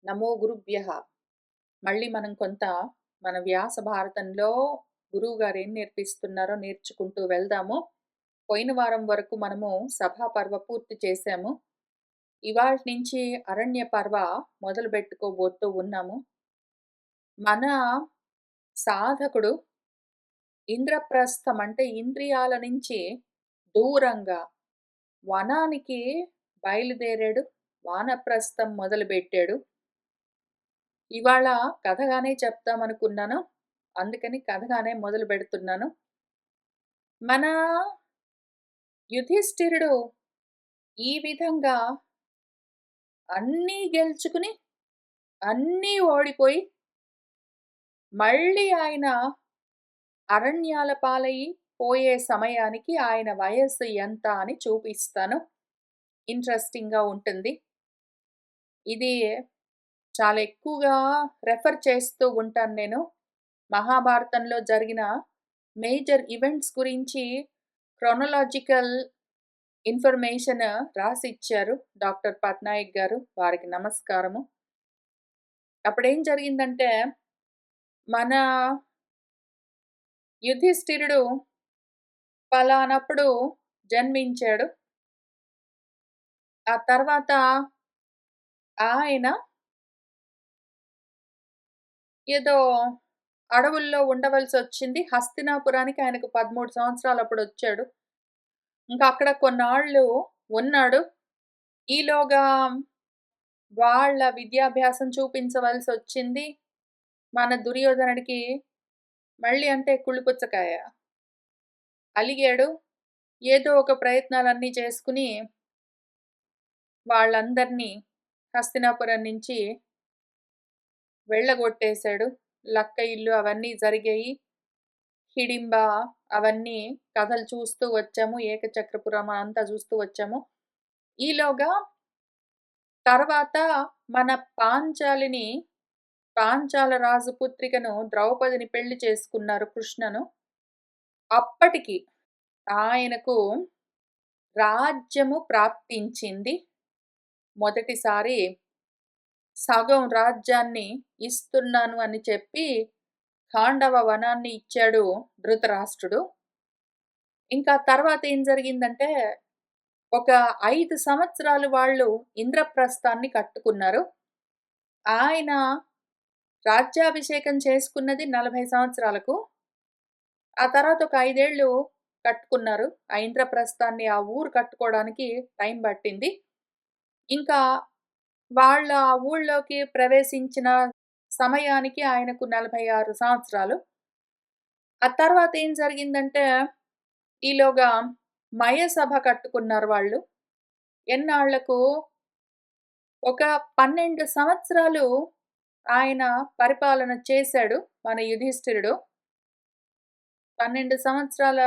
నమో గురుభ్యః. మళ్ళీ మనం కొంత మన వ్యాస భారతంలో గురువుగారు ఏం నేర్పిస్తున్నారో నేర్చుకుంటూ వెళ్దాము. పోయిన వారం వరకు మనము సభా పర్వ పూర్తి చేశాము. ఇవాల్టి నుంచి అరణ్య పర్వ మొదలుపెట్టుకోబోతూ ఉన్నాము. మన సాధకుడు ఇంద్రప్రస్థం అంటే ఇంద్రియాల నుంచి దూరంగా వనానికి బయలుదేరాడు. వానప్రస్థం మొదలుపెట్టాడు. ఇవాళ కథగానే చెప్తామనుకున్నాను. అందుకని కథగానే మొదలుపెడుతున్నాను. మన యుధిష్ఠిరుడు ఈ విధంగా అన్నీ గెలుచుకుని, అన్నీ ఓడిపోయి, మళ్ళీ ఆయన అరణ్యాల పాలయ్యి పోయే సమయానికి ఆయన వయస్సు ఎంత అని చూపిస్తాను. ఇంట్రెస్టింగ్‌గా ఉంటుంది. ఇది చాలా ఎక్కువగా రెఫర్ చేస్తూ ఉంటాను నేను. మహాభారతంలో జరిగిన మేజర్ ఈవెంట్స్ గురించి క్రోనలాజికల్ ఇన్ఫర్మేషన్ రాసిచ్చారు డాక్టర్ పట్నాయక్ గారు. వారికి నమస్కారము. అప్పుడేం జరిగిందంటే, మన యుధిష్ఠిరుడు పలానప్పుడు జన్మించాడు. ఆ తర్వాత ఆయన ఏదో అడవుల్లో ఉండవలసొచ్చింది. హస్తినాపురానికి ఆయనకు 13 సంవత్సరాలప్పుడొచ్చాడు. ఇంకా అక్కడ కొన్నాళ్ళు ఉన్నాడు. ఈలోగా వాళ్ళ విద్యాభ్యాసం చూపించవలసొచ్చింది. మన దుర్యోధనుడికి మళ్ళీ అంటే కుళ్ళిపుచ్చకాయ. అలిగాడు. ఏదో ఒక ప్రయత్నాలన్నీ చేసుకుని వాళ్ళందరినీ హస్తినాపురం నుంచి వెళ్ళగొట్టేశాడు. లక్క ఇల్లు అవన్నీ జరిగాయి. హిడింబ అవన్నీ కథలు చూస్తూ వచ్చాము. ఏకచక్రపురం అంతా చూస్తూ వచ్చాము. ఈలోగా తర్వాత మన పాంచాల రాజు పుత్రికను ద్రౌపదిని పెళ్లి చేసుకున్నారు కృష్ణను. అప్పటికి ఆయనకు రాజ్యము ప్రాప్తించింది. మొదటిసారి సగం రాజ్యాన్ని ఇస్తున్నాను అని చెప్పి ఖాండవ వనాన్ని ఇచ్చాడు ధృతరాష్ట్రుడు. ఇంకా తర్వాత ఏం జరిగిందంటే, ఒక 5 సంవత్సరాలు వాళ్ళు ఇంద్రప్రస్థాన్ని కట్టుకున్నారు. ఆయన రాజ్యాభిషేకం చేసుకున్నది 40 సంవత్సరాలకు. ఆ తర్వాత ఒక 5 ఏళ్ళు కట్టుకున్నారు. ఆ ఇంద్రప్రస్థాన్ని, ఆ ఊరు కట్టుకోవడానికి టైం పట్టింది. ఇంకా వాళ్ళ ఆ ఊళ్ళోకి ప్రవేశించిన సమయానికి ఆయనకు 46 సంవత్సరాలు. ఆ తర్వాత ఏం జరిగిందంటే, ఈలోగా మయసభ కట్టుకున్నారు వాళ్ళు. ఎన్నాళ్లకు ఒక 12 సంవత్సరాలు ఆయన పరిపాలన చేశాడు మన యుధిష్ఠిరుడు. 12 సంవత్సరాల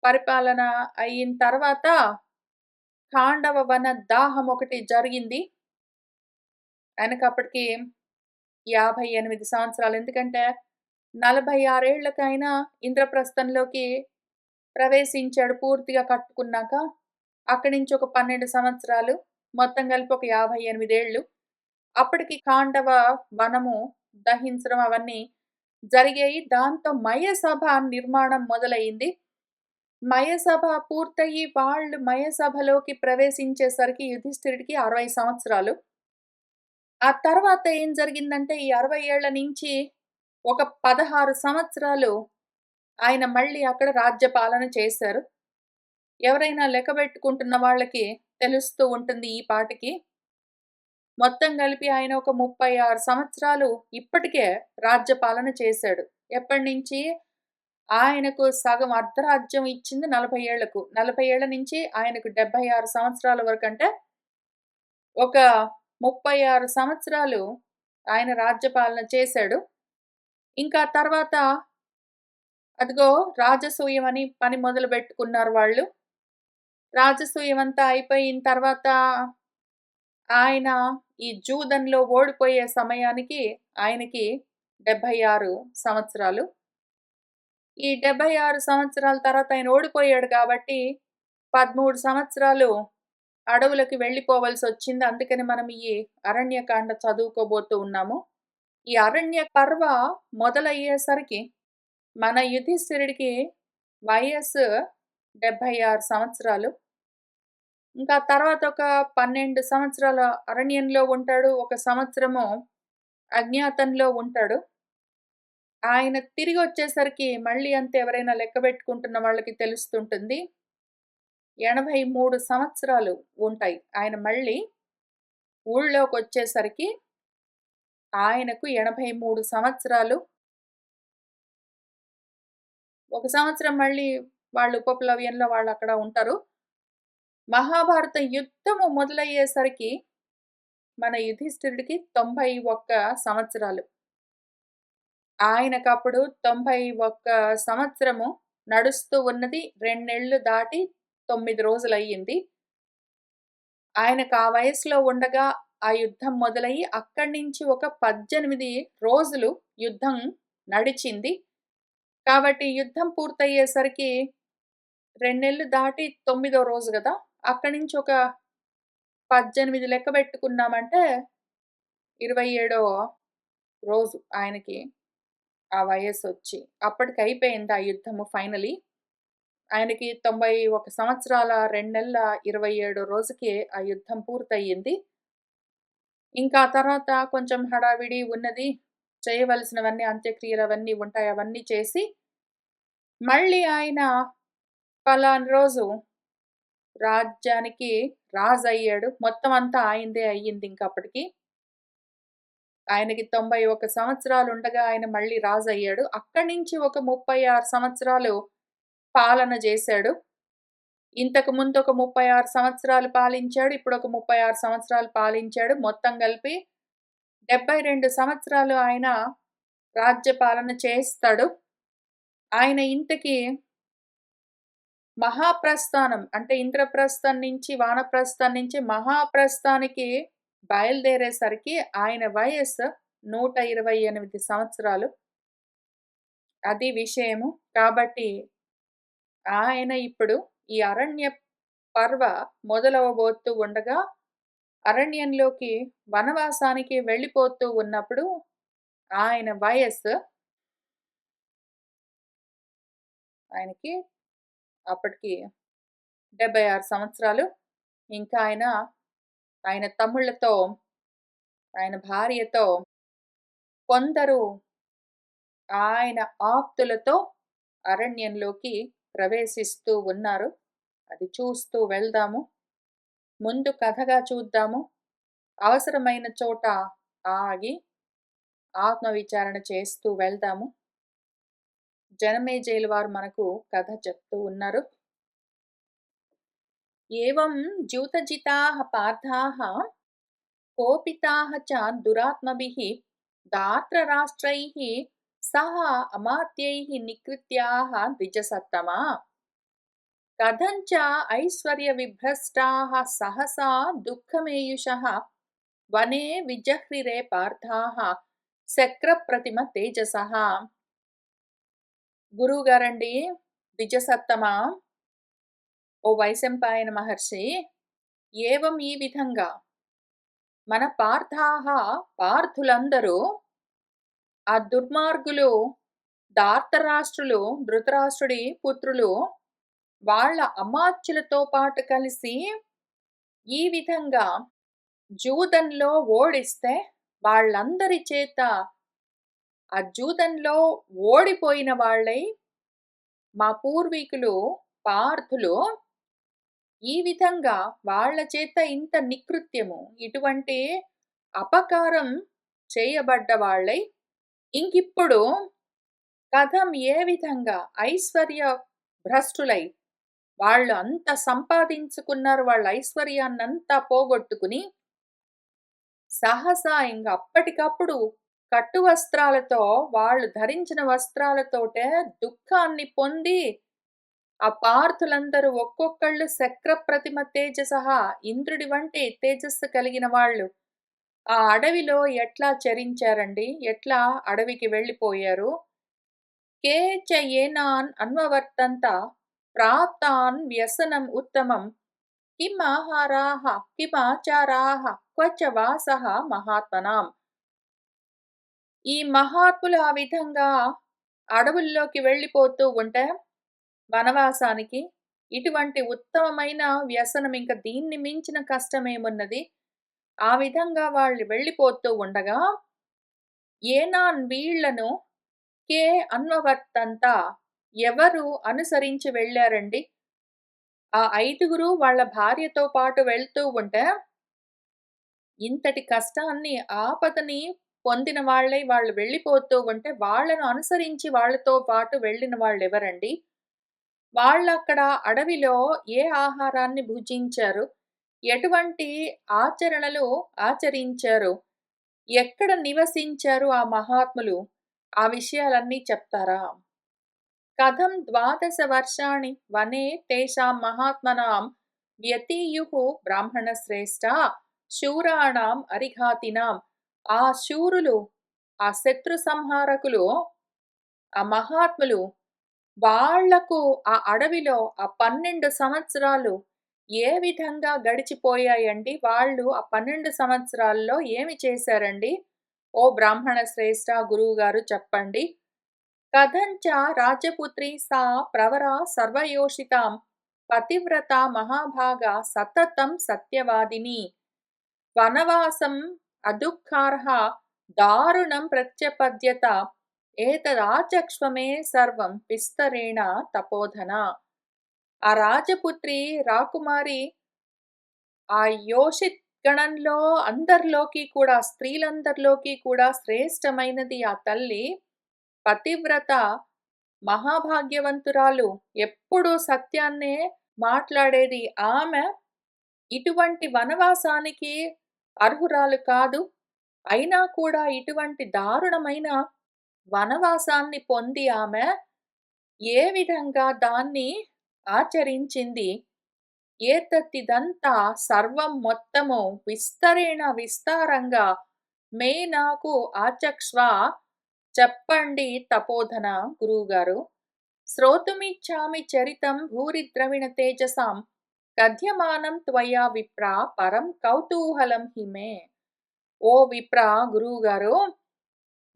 పరిపాలన అయిన తర్వాత ఖాండవ వన దాహం ఒకటి జరిగింది. ఆయనకు అప్పటికి 58 సంవత్సరాలు. ఎందుకంటే 46 ఏళ్లకైన ఇంద్రప్రస్థంలోకి ప్రవేశించాడు పూర్తిగా కట్టుకున్నాక. అక్కడి నుంచి ఒక 12 సంవత్సరాలు, మొత్తం కలిపి ఒక 58 ఏళ్ళు. అప్పటికి ఖాండవ వనము దహించడం అవన్నీ జరిగాయి. దాంతో మయసభ నిర్మాణం మొదలైంది. మయసభ పూర్తయి వాళ్ళు మయసభలోకి ప్రవేశించేసరికి యుధిష్ఠిరుడికి 60 సంవత్సరాలు. ఆ తర్వాత ఏం జరిగిందంటే, ఈ 60 ఏళ్ల నుంచి ఒక 16 సంవత్సరాలు ఆయన మళ్ళీ అక్కడ రాజ్యపాలన చేశారు. ఎవరైనా లెక్కబెట్టుకుంటున్న వాళ్ళకి తెలుస్తూ ఉంటుంది ఈ పాటికి. మొత్తం కలిపి ఆయన ఒక 36 సంవత్సరాలు ఇప్పటికే రాజ్యపాలన చేశాడు. ఎప్పటినుంచి? ఆయనకు సగం అర్ధరాజ్యం ఇచ్చింది 40 ఏళ్లకు. 40 ఏళ్ల నుంచి ఆయనకు 76 సంవత్సరాల వరకంటే ఒక 36 సంవత్సరాలు ఆయన రాజ్యపాలన చేశాడు. ఇంకా తర్వాత అదిగో రాజసూయం అని పని మొదలుపెట్టుకున్నారు వాళ్ళు. రాజసూయం అంతా అయిపోయిన తర్వాత ఆయన ఈ జూదంలో ఓడిపోయే సమయానికి ఆయనకి 76 సంవత్సరాలు. ఈ 76 సంవత్సరాల తర్వాత ఆయన ఓడిపోయాడు కాబట్టి 13 సంవత్సరాలు అడవులకి వెళ్ళిపోవలసొచ్చింది. అందుకని మనం ఈ అరణ్యకాండ చదువుకోబోతూ ఉన్నాము. ఈ అరణ్య పర్వ మొదలయ్యేసరికి మన యుధిష్ఠిరుడికి వయస్సు 76 సంవత్సరాలు. ఇంకా తర్వాత ఒక 12 సంవత్సరాల అరణ్యంలో ఉంటాడు. ఒక సంవత్సరము అజ్ఞాతంలో ఉంటాడు. ఆయన తిరిగొచ్చేసరికి మళ్ళీ అంతే, ఎవరైనా లెక్కబెట్టుకుంటున్న వాళ్ళకి తెలుస్తుంటుంది. 83 సంవత్సరాలు ఉంటాయి. ఆయన మళ్ళీ ఊళ్ళోకొచ్చేసరికి ఆయనకు 83 సంవత్సరాలు. ఒక సంవత్సరం మళ్ళీ వాళ్ళు ఉపప్లవ్యంలో వాళ్ళక్కడ ఉంటారు. మహాభారత యుద్ధము మొదలయ్యేసరికి మన యుధిష్ఠిరుడికి 91 సంవత్సరాలు. ఆయనకప్పుడు 91 సంవత్సరము నడుస్తూ ఉన్నది. 2 నెలలు దాటి 9 రోజులయ్యింది. ఆయనకు ఆ వయసులో ఉండగా ఆ యుద్ధం మొదలయ్యి అక్కడి నుంచి ఒక 18 రోజులు యుద్ధం నడిచింది. కాబట్టి యుద్ధం పూర్తయ్యేసరికి 2 నెలలు దాటి 9వ రోజు గదా! అక్కడి నుంచి ఒక 18 లెక్క బెట్టుకున్నామంటే 27వ రోజు ఆయనకి ఆ వయస్సొచ్చి. అప్పటికయిపోయింది ఆ యుద్ధము ఫైనలీ. ఆయనకి 91 సంవత్సరాల 2 నెలల 27 రోజుకి ఆ యుద్ధం పూర్తయింది. ఇంకా తర్వాత కొంచెం హడావిడి ఉన్నది. చేయవలసినవన్నీ అంత్యక్రియలు అవన్నీ ఉంటాయి. అవన్నీ చేసి మళ్ళీ ఆయన పలానా రోజు రాజ్యానికి రాజయ్యాడు. మొత్తం అంతా ఆయనదే అయ్యిందింకప్పటికి. ఆయనకి 91 సంవత్సరాలుండగా ఆయన మళ్ళీ రాజయ్యాడు. అక్కడి నుంచి ఒక 36 సంవత్సరాలు పాలన జేశాడు. ఇంతకు ముందు ఒక 36 సంవత్సరాలు పాలించాడు. ఇప్పుడొక 36 సంవత్సరాలు పాలించాడు. మొత్తం కలిపి 72 సంవత్సరాలు ఆయన రాజ్య పాలన చేస్తాడు. ఆయన ఇంతకీ మహాప్రస్థానం అంటే ఇంద్రప్రస్థం నుంచి, వానప్రస్థం నుంచి మహాప్రస్థానికి బయలుదేరేసరికి ఆయన వయస్సు 128 సంవత్సరాలు. అది విషయము. కాబట్టి ఆయన ఇప్పుడు ఈ అరణ్య పర్వ మొదలవ్వబోతూ ఉండగా, అరణ్యంలోకి వనవాసానికి వెళ్ళిపోతూ ఉన్నప్పుడు ఆయన వయస్సు ఆయనకి అప్పటికి 76 సంవత్సరాలు. ఇంకా ఆయన తమ్ముళ్ళతో, ఆయన భార్యతో, కొందరు ఆయన ఆప్తులతో అరణ్యంలోకి ప్రవేశిస్తూ ఉన్నారు. అది చూస్తూ వెళ్దాము. ముందు కథగా చూద్దాము. అవసరమైన చోట ఆగి ఆత్మవిచారణ చేస్తూ వెళ్దాము. జనమేజయులు వారు మనకు కథ చెప్తూ ఉన్నారు. ఏవం ద్యూతజితాః పార్థాః కోపితాః చ దురాత్మభిః దార్తరాష్ట్రైః సహ అమాత్యైః నికృత్యాః ద్విజసత్తమా కథం చ ఐశ్వర్యవిభ్రష్టాః సహసా దుఃఖమేయుషః వనే విజహ్రిరే పార్థాః శక్రప్రతిమ తేజసః. గురువుగారండి, ద్విజసత్తమా, ఓ వైశంపాయన మహర్షి, ఏవం ఈ విధంగా మన పార్థులందరూ ఆ దుర్మార్గులు, ధార్తరాష్ట్రులు, ధృతరాష్ట్రుడి పుత్రులు వాళ్ళ అమాత్యులతో పాటు కలిసి ఈ విధంగా జూదంలో ఓడిస్తే వాళ్ళందరి చేత ఆ జూదంలో ఓడిపోయిన వాళ్ళై మా పూర్వీకులు పార్థులు ఈ విధంగా వాళ్ళ చేత ఇంత నికృత్యము, ఇటువంటి అపకారం చేయబడ్డ వాళ్ళై ఇంకిప్పుడు కథం ఏ విధంగా ఐశ్వర్య భ్రష్టులై వాళ్ళు అంత సంపాదించుకున్నారు, వాళ్ళ ఐశ్వర్యాన్నంతా పోగొట్టుకుని సహసా ఇంక అప్పటికప్పుడు కట్టు వస్త్రాలతో, వాళ్ళు ధరించిన వస్త్రాలతోటే దుఃఖాన్ని పొంది ఆ పార్థులందరూ ఒక్కొక్కళ్ళు శక్రప్రతిమ తేజసః, ఇంద్రుడి వంటి తేజస్సు కలిగిన వాళ్ళు ఆ అడవిలో ఎట్లా చరించారండి, ఎట్లా అడవికి వెళ్ళిపోయారు. కేచ ఏనాన్ అన్వవర్తంత ప్రాప్తాన్ వ్యసనం ఉత్తమం కిమాహారాః కిమాచారాః క్వచ వాసః మహాత్మనాం. ఈ మహాత్ములు ఆ విధంగా అడవుల్లోకి వెళ్ళిపోతూ ఉంటే వనవాసానికి, ఇటువంటి ఉత్తమమైన వ్యసనం ఇంక దీన్ని మించిన కష్టమేమున్నది? ఆ విధంగా వాళ్ళు వెళ్ళిపోతూ ఉండగా, ఏనాన్ వీళ్ళను కే అన్వవర్తంత ఎవరు అనుసరించి వెళ్ళారండి? ఆ ఐదుగురు వాళ్ళ భార్యతో పాటు వెళ్తూ ఉంటే, ఇంతటి కష్టాన్ని, ఆపదని పొందిన వాళ్ళై వాళ్ళు వెళ్ళిపోతూ ఉంటే, వాళ్ళను అనుసరించి వాళ్ళతో పాటు వెళ్ళిన వాళ్ళెవరండి? వాళ్ళక్కడ అడవిలో ఏ ఆహారాన్ని భుజించారు? ఎటువంటి ఆచరణలు ఆచరించారు? ఎక్కడ నివసించారు ఆ మహాత్ములు? ఆ విషయాలన్నీ చెప్తారా? కథం 12 వర్షాణి వనే తేషాం మహాత్మనాం వ్యతీయుః బ్రాహ్మణశ్రేష్టా శూరాణాం అరిఘాతినాం. ఆ శూరులు, ఆ శత్రు సంహారకులు, ఆ మహాత్ములు వాళ్లకు ఆ అడవిలో ఆ 12 సంవత్సరాలు ఏ విధంగా గడిచిపోయాయండి? వాళ్ళు ఆ 12 సంవత్సరాల్లో ఏమి చేశారండి? ఓ బ్రాహ్మణ శ్రేష్ఠ గురువుగారు చెప్పండి. కథంచ రాజపుత్రి సా ప్రవరా సర్వయోషితాం పతివ్రత మహాభాగా సతతం సత్యవాదిని వనవాసం అదుఃఖార్హ దారుణం ప్రత్యపద్యత ఏతదాచక్ష్వమే సర్వం విస్తరేణ తపోధన. ఆ రాజపుత్రి రాకుమారి ఆ యోషిత్ గణంలో అందరిలోకి కూడా, స్త్రీలందరిలోకి కూడా శ్రేష్టమైనది ఆ తల్లి. పతివ్రత, మహాభాగ్యవంతురాలు, ఎప్పుడూ సత్యాన్నే మాట్లాడేది ఆమె ఇటువంటి వనవాసానికి అర్హురాలు కాదు. అయినా కూడా ఇటువంటి దారుణమైన వనవాసాన్ని పొంది ఆమె ఏ విధంగా దాన్ని ఆచరించింది? ఏతత్తిదంతా సర్వం మొత్తము విస్తరేణ విస్తారంగా మే నాకు ఆచక్ష్వ చెప్పండి తపోధన గురువుగారు. శ్రోతుమిచ్చామి చరితం భూరి ద్రవిణ తేజసాం కథ్యమానం త్వయా విప్ర పరం కౌతూహలం హిమే. ఓ విప్ర గురువుగారు,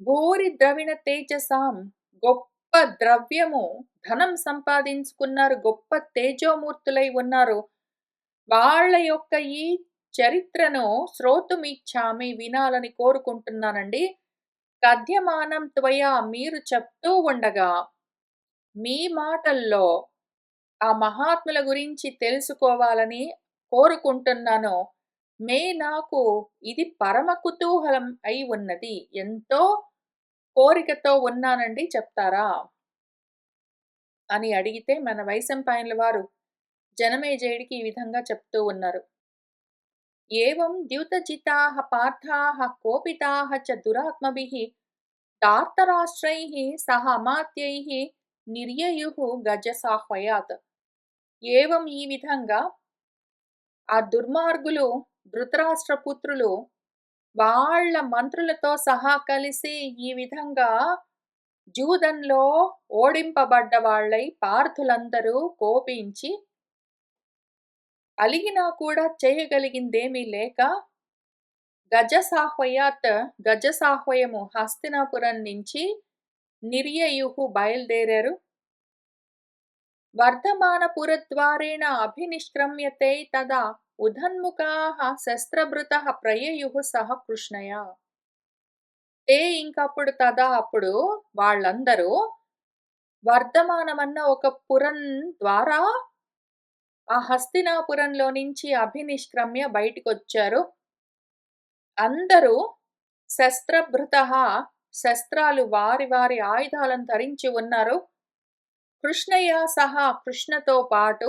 భూరి ద్రవిణ తేజసాం గొప్ప ద్రవ్యము, ధనం సంపాదించుకున్నారు, గొప్ప తేజోమూర్తులై ఉన్నారు. వాళ్ళ యొక్క ఈ చరిత్రను శ్రోతుమిచ్చామి వినాలని కోరుకుంటున్నానండి. కథ్యమానం త్వయా మీరు చెప్తూ ఉండగా మీ మాటల్లో ఆ మహాత్ముల గురించి తెలుసుకోవాలని కోరుకుంటున్నాను. నాకు ఇది పరమ కుతూహలం అయి ఉన్నది. ఎంతో కోరికతో ఉన్నానండి, చెప్తారా? అని అడిగితే మన వైశంపాయనుల వారు జనమేజయుడికి ఈ విధంగా చెప్తూ ఉన్నారు. ఏవం ద్యుతజితాః పార్థాః కోపితాః చ దురాత్మభిః ధార్తరాష్ట్రైః సహ అమాత్యైః నిర్యయుః గజసాహ్వయాత్. ఏవం ఈ విధంగా ఆ దుర్మార్గులు, ధృతరాష్ట్ర పుత్రులు వాళ్ళ మంత్రులతో సహా కలిసి ఈ విధంగా జూదంలో ఓడింపబడ్డ వాళ్ళై పార్థులందరూ కోపించి అలిగినా కూడా చేయగలిగిందేమీ లేక గజసాహ్వయాత్, గజసాహ్వయము హస్తినాపురం నుంచి నిర్యయుహు బయలుదేరారు. వర్ధమానపురద్వారేణ అభినిష్క్రమ్యతే తదా ఉధన్ముఖాః శస్త్రభృతః ప్రయయుః సహ కృష్ణయా. ఇంకప్పుడు తదా అప్పుడు వాళ్ళందరూ వర్ధమానమన్న ఒక పురం ద్వారా ఆ హస్తినాపురంలో నుంచి అభినిష్క్రమ్య బయటికొచ్చారు. అందరూ శస్త్రభృతః, శస్త్రాలు వారి వారి ఆయుధాలను ధరించి ఉన్నారు. కృష్ణయ్య సహా, కృష్ణతో పాటు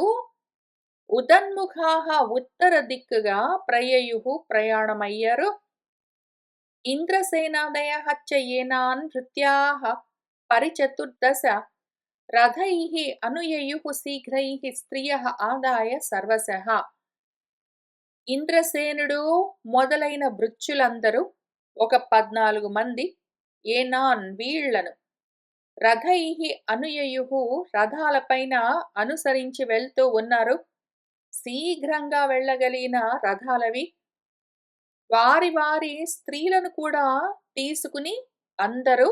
ఉదన్ముఖాః ఉత్తర దిక్కుగా ప్రయయుః ప్రయాణమయ్యారు. ఇంద్రసేనాదయః చ ఏనాన్ భృత్యాః పరిచతుర్దశ రథైః అనుయయుః శీఘ్రైః స్త్రియః ఆదాయ సర్వశః. ఇంద్రసేనుడు మొదలైన భృత్యులందరూ ఒక 14 మంది ఏనాన్ వీళ్లను రథైః అనుయయుః రథాలపైన అనుసరించి వెళ్తూ ఉన్నారు. శీఘ్రంగా వెళ్ళగలిగిన రథాలవి. వారి వారి స్త్రీలను కూడా తీసుకుని అందరూ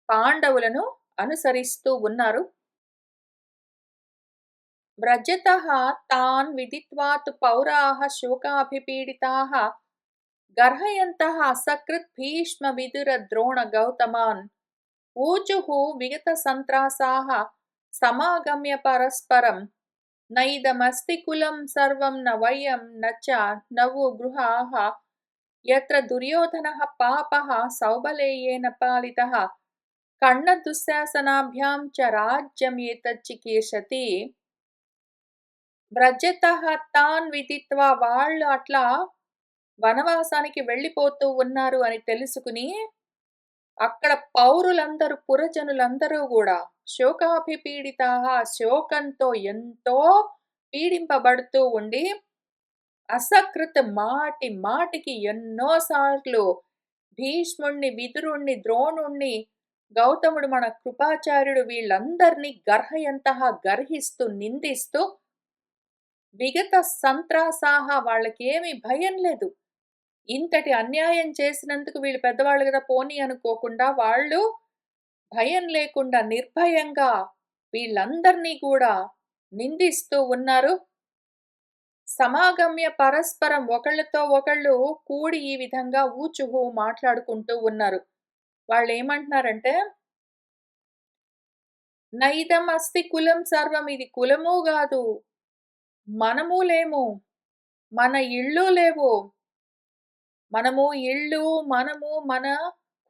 పాండవులను అనుసరిస్తూ ఉన్నారు. వ్రజతః తాన్ విదిత్వా తు పౌరాః శోకాభిపీడితాః గర్హయంతః అసకృత్ భీష్మ విదుర ద్రోణ గౌతమాన్ ఊచుః విగతసంత్రాసాః సమాగమ్య పరస్పరం నైదమస్తి కులం సర్వం న వయం న చ నవు గృహాః యత్ర దుర్యోధనః పాపః సౌబలేయేన పాలితః కర్ణ దుశ్శాసనాభ్యాం చ రాజ్యమేతచ్చికీర్షతి. వ్రజతః తాన్ విదిత్వా వాళ్ళు అట్లా వనవాసానికి వెళ్ళిపోతూ ఉన్నారు అని తెలుసుకుని అక్కడ పౌరులందరూ పురజనులందరూ కూడా శోకాభిపీడితాః శోకంతో ఎంతో పీడింపబడుతూ ఉండి అసకృత్ మాటి మాటికి ఎన్నోసార్లు భీష్ముణ్ణి, విదురుణ్ణి, ద్రోణుణ్ణి, గౌతముడు మన కృపాచార్యుడు వీళ్ళందరినీ గర్హయంతః గర్హిస్తూ నిందిస్తూ విగత సంత్రాసాహ వాళ్ళకేమీ భయం లేదు. ఇంతటి అన్యాయం చేసినందుకు వీళ్ళు పెద్దవాళ్ళు కదా పోనీ అనుకోకుండా వాళ్ళు భయం లేకుండా నిర్భయంగా వీళ్ళందరినీ కూడా నిందిస్తూ ఉన్నారు. సమాగమ్య పరస్పరం ఒకళ్ళతో ఒకళ్ళు కూడి ఈ విధంగా ఊచుహు మాట్లాడుకుంటూ ఉన్నారు. వాళ్ళేమంటున్నారంటే నైదం అస్తి కులం సర్వం ఇది కులము గాదు. మనము లేము. మన ఇళ్ళు లేవు. మనము ఇళ్ళు, మనము, మన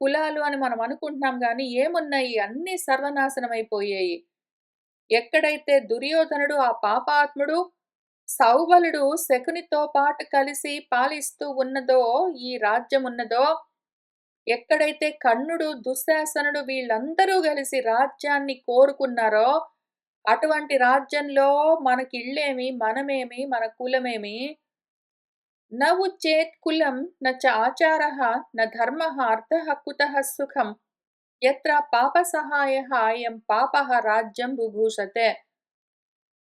కులాలు అని మనం అనుకుంటున్నాం గానీ ఏమున్నాయి? అన్నీ సర్వనాశనమైపోయాయి. ఎక్కడైతే దుర్యోధనుడు ఆ పాపాత్ముడు, సౌబలుడు శకునితో పాటు కలిసి పాలిస్తూ ఉన్నదో ఈ రాజ్యమున్నదో, ఎక్కడైతే కర్ణుడు, దుశ్శాసనుడు వీళ్ళందరూ కలిసి రాజ్యాన్ని కోరుకున్నారో, అటువంటి రాజ్యంలో మనకిళ్ళేమి, మనమేమి, మన కులమేమి, న ఉచ్చేత్ కులం న చ ఆచారః న ధర్మః అర్థః కుతః సుఖం యత్ర పాపసహాయః అయం పాపః రాజ్యం బుభూషతే.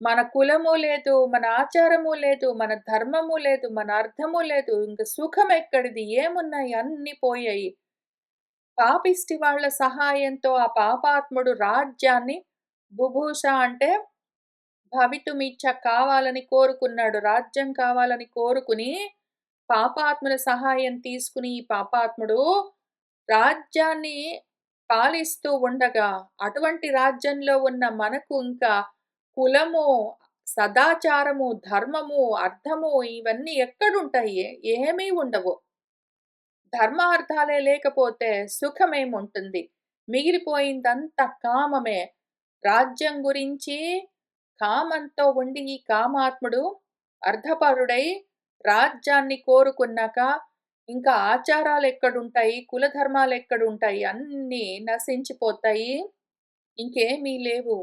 మన కులము లేదు, మన ఆచారము లేదు, మన ధర్మము లేదు, మన అర్థము లేదు, ఇంక సుఖం ఎక్కడిది? ఏమున్నాయి? అన్నీ పోయాయి. పాపిష్టి వాళ్ళ సహాయంతో ఆ పాపాత్ముడు రాజ్యాన్ని బుభూష అంటే భవితుమిచ్చ కావాలని కోరుకున్నాడు. రాజ్యం కావాలని కోరుకుని పాపాత్ముల సహాయం తీసుకుని ఈ పాపాత్ముడు రాజ్యాన్ని పాలిస్తూ ఉండగా అటువంటి రాజ్యంలో ఉన్న మనకు ఇంకా కులము, సదాచారము, ధర్మము, అర్థము ఇవన్నీ ఎక్కడుంటాయి? ఏమీ ఉండవు. ధర్మార్థాలే లేకపోతే సుఖమేముంటుంది? మిగిలిపోయిందంతా కామమే. రాజ్యం గురించి కామంతో ఉండి ఈ కామాత్ముడు అర్ధపరుడై రాజ్యాన్ని కోరుకున్నాక ఇంకా ఆచారాలెక్కడుంటాయి? కులధర్మాలెక్కడుంటాయి? అన్నీ నశించిపోతాయి. ఇంకేమీ లేవు.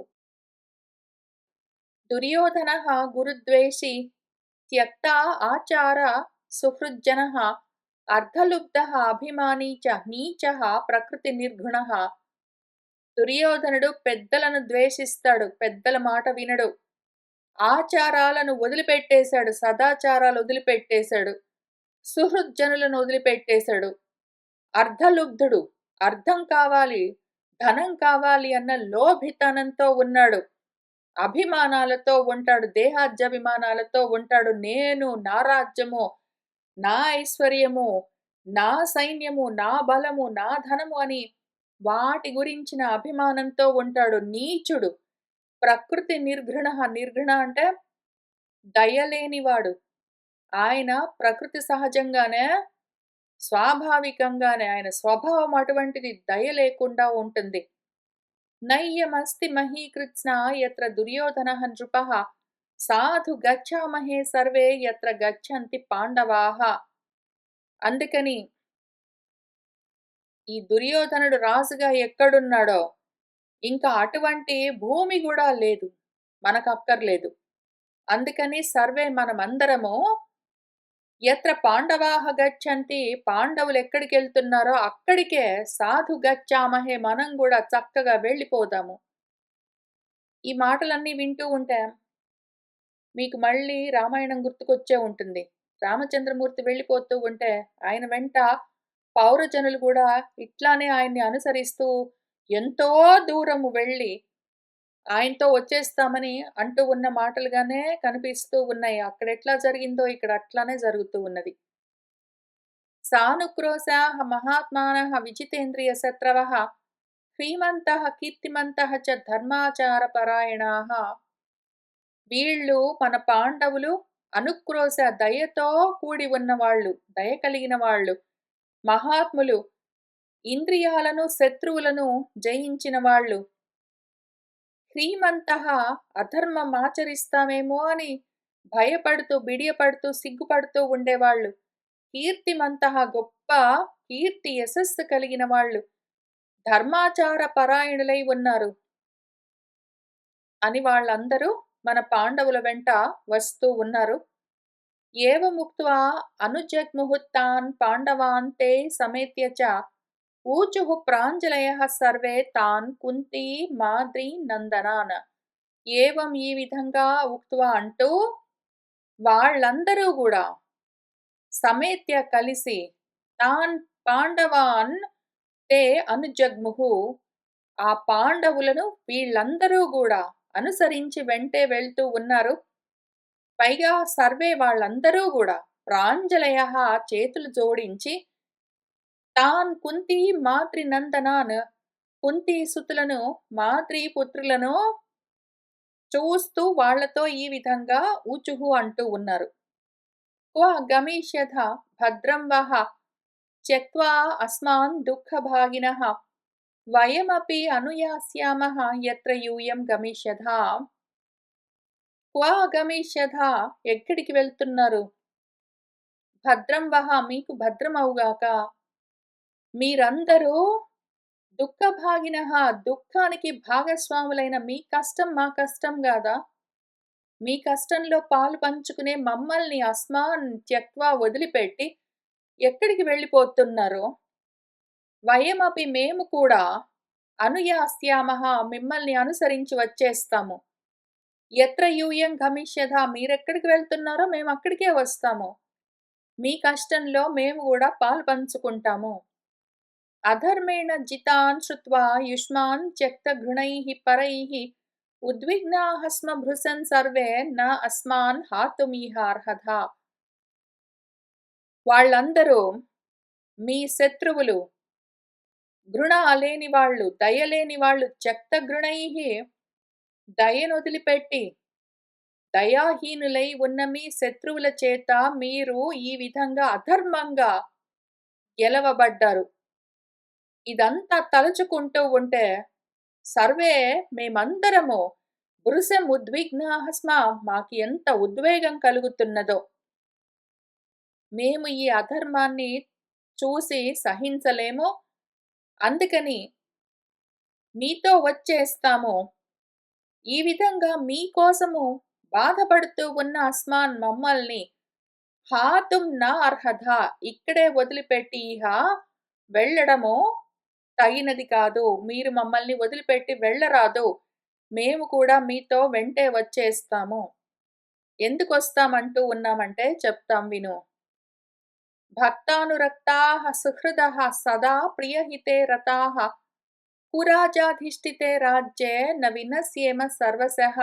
దుర్యోధనః గురుద్వేషి త్యక్తా ఆచార సుహృజ్జనః అర్ధలుబ్ధః అభిమానీ చ నీచః ప్రకృతి నిర్గుణః. దుర్యోధనుడు పెద్దలను ద్వేషిస్తాడు. పెద్దల మాట వినడు. ఆచారాలను వదిలిపెట్టేశాడు. సదాచారాలు వదిలిపెట్టేశాడు. సుహృజ్జనులను వదిలిపెట్టేశాడు. అర్ధలుబ్ధుడు. అర్థం కావాలి, ధనం కావాలి అన్న లోభితనంతో ఉన్నాడు. అభిమానాలతో ఉంటాడు. దేహాజ్యాభిమానాలతో ఉంటాడు. నేను, నా రాజ్యము, నా ఐశ్వర్యము, నా సైన్యము, నా బలము, నా ధనము అని వాటి గురించిన అభిమానంతో ఉంటాడు. నీచుడు. ప్రకృతి నిర్ఘృణ. నిర్ఘృణ అంటే దయలేనివాడు. ఆయన ప్రకృతి సహజంగానే, స్వాభావికంగానే ఆయన స్వభావం అటువంటిది. దయ లేకుండా ఉంటుంది. నయ్యమస్తి మహీకృత్స్నా యత్ర దుర్యోధనః నృపః సాధు గచ్చామహే సర్వే యత్ర గచ్చంతి పాండవాః. అందుకని ఈ దుర్యోధనుడు రాజుగా ఎక్కడున్నాడో ఇంకా అటువంటి భూమి కూడా లేదు. మనకక్కర్లేదు. అందుకని సర్వే మనమందరము యత్ర పాండవాః గచ్చంతి పాండవులు ఎక్కడికెళ్తున్నారో అక్కడికే సాధు గచ్చామహే మనం కూడా చక్కగా వెళ్ళిపోదాము. ఈ మాటలన్నీ వింటూ ఉంటే మీకు మళ్ళీ రామాయణం గుర్తుకొచ్చే ఉంటుంది. రామచంద్రమూర్తి వెళ్ళిపోతూ ఉంటే, ఆయన వెంట పౌరజనులు కూడా ఇట్లానే ఆయన్ని అనుసరిస్తూ ఎంతో దూరము వెళ్ళి, ఆయనతో వచ్చేస్తామని అంటూ ఉన్న మాటలుగానే కనిపిస్తూ ఉన్నాయి. అక్కడెట్లా జరిగిందో ఇక్కడ అట్లానే జరుగుతూ ఉన్నది. సానుక్రోశాః మహాత్మానః విజితేంద్రియశత్రవః శ్రీమంతః కీర్తిమంతః చ ధర్మాచారపరాయణాః. వీళ్ళు మన పాండవులు అనుక్రోశ దయతో కూడి ఉన్నవాళ్ళు, దయ కలిగిన వాళ్ళు, మహాత్ములు, ఇంద్రియాలను శత్రువులను జయించిన వాళ్ళు, శ్రీమంతః అధర్మం ఆచరిస్తామేమో అని భయపడుతూ, బిడియపడుతూ, సిగ్గుపడుతూ ఉండేవాళ్ళు, కీర్తిమంతః గొప్ప కీర్తి యశస్సు కలిగిన వాళ్ళు, ధర్మాచార పరాయణులై ఉన్నారు అని వాళ్ళందరూ మన పాండవుల వెంట వస్తూ ఉన్నారు. ఏవముక్త్వా అనుజగ్ముహుత్తాన్ పాండవాన్ తే సమేత్య చ ఊచుః ప్రాంజలయః సర్వే తాన్ కుంతీ మాద్రీ నందనాన్. ఏవం ఈ విధంగా ఉక్త్వా అంటూ వాళ్ళందరూ కూడా సమేత్య కలిసి తాన్ పాండవాన్ తే అనుజగ్ముహు, ఆ పాండవులను వీళ్ళందరూ కూడా అనుసరించి వెంటే వెళ్తూ ఉన్నారు. పైగా సర్వే వాళ్ళందరూ కూడా ప్రాంజలయ చేతులు జోడించి తాన్ కుంతి మాతృ నందనాన్, కుంతి సుతులను మాతృ పుత్రులను చూస్తూ వాళ్లతో ఈ విధంగా ఊచుహు అంటూ ఉన్నారు. క్వ గమిష్యథ భద్రం వహ త్యక్త్వా అస్మాన్ దుఃఖభాగినః వయమపి అనుయాస్యామః యత్ర యూయం గమిష్యథా. క్వ గమిష్యథ ఎక్కడికి వెళ్తున్నారు? భద్రం వహ మీకు భద్రమవుగాక. మీరందరూ దుఃఖభాగినః దుఃఖానికి భాగస్వాములైన మీ కష్టం మా కష్టం గాదా? మీ కష్టంలో పాలు పంచుకునే మమ్మల్ని అస్మాన్ త్యక్త్వా వదిలిపెట్టి ఎక్కడికి వెళ్ళిపోతున్నారో, వయమపి మేము కూడా అనుయాస్యామః మిమ్మల్ని అనుసరించి వచ్చేస్తాము. యత్ర యూయం గమిష్యథ మీరెక్కడికి వెళ్తున్నారో మేము అక్కడికే వస్తాము. మీ కష్టంలో మేము కూడా పాలు పంచుకుంటాము. అధర్మేణ జితాన్ శ్రుత్వా యుష్మాన్ త్యక్త ఘృణైః పరైః ఉద్విగ్నాః స్మ భృశన్ సర్వే న అస్మాన్ హాతుమిహార్హథ. వాళ్ళందరూ మీ శత్రువులు, ఘృణ లేని వాళ్ళు, దయలేని వాళ్ళు, త్యక్త ఘృణైః దయనొదిలిపెట్టి దయాహీనులై ఉన్న మీ శత్రువుల చేత మీరు ఈ విధంగా అధర్మంగా గెలవబడ్డారు. ఇదంతా తలుచుకుంటూ ఉంటే సర్వే మేమందరము భృశం ఉద్విగ్నాః స్మ, మాకు ఎంత ఉద్వేగం కలుగుతున్నదో. మేము ఈ అధర్మాన్ని చూసి సహించలేము. అందుకని మీతో వచ్చేస్తాము. ఈ విధంగా మీకోసము బాధపడుతూ ఉన్న అస్మాన్ మమ్మల్ని హాతుం నా అర్హత, ఇక్కడే వదిలిపెట్టి ఇహ వెళ్ళడము తగినది కాదు. మీరు మమ్మల్ని వదిలిపెట్టి వెళ్ళరాదు. మేము కూడా మీతో వెంటే వచ్చేస్తాము. ఎందుకు వస్తామంటూ ఉన్నామంటే చెప్తాం విను. భక్తానురక్తాః సుహృదః సదా ప్రియహితే రతాః కురాజాధిష్ఠితే రాజ్యే న వినశ్యేమ సర్వశః.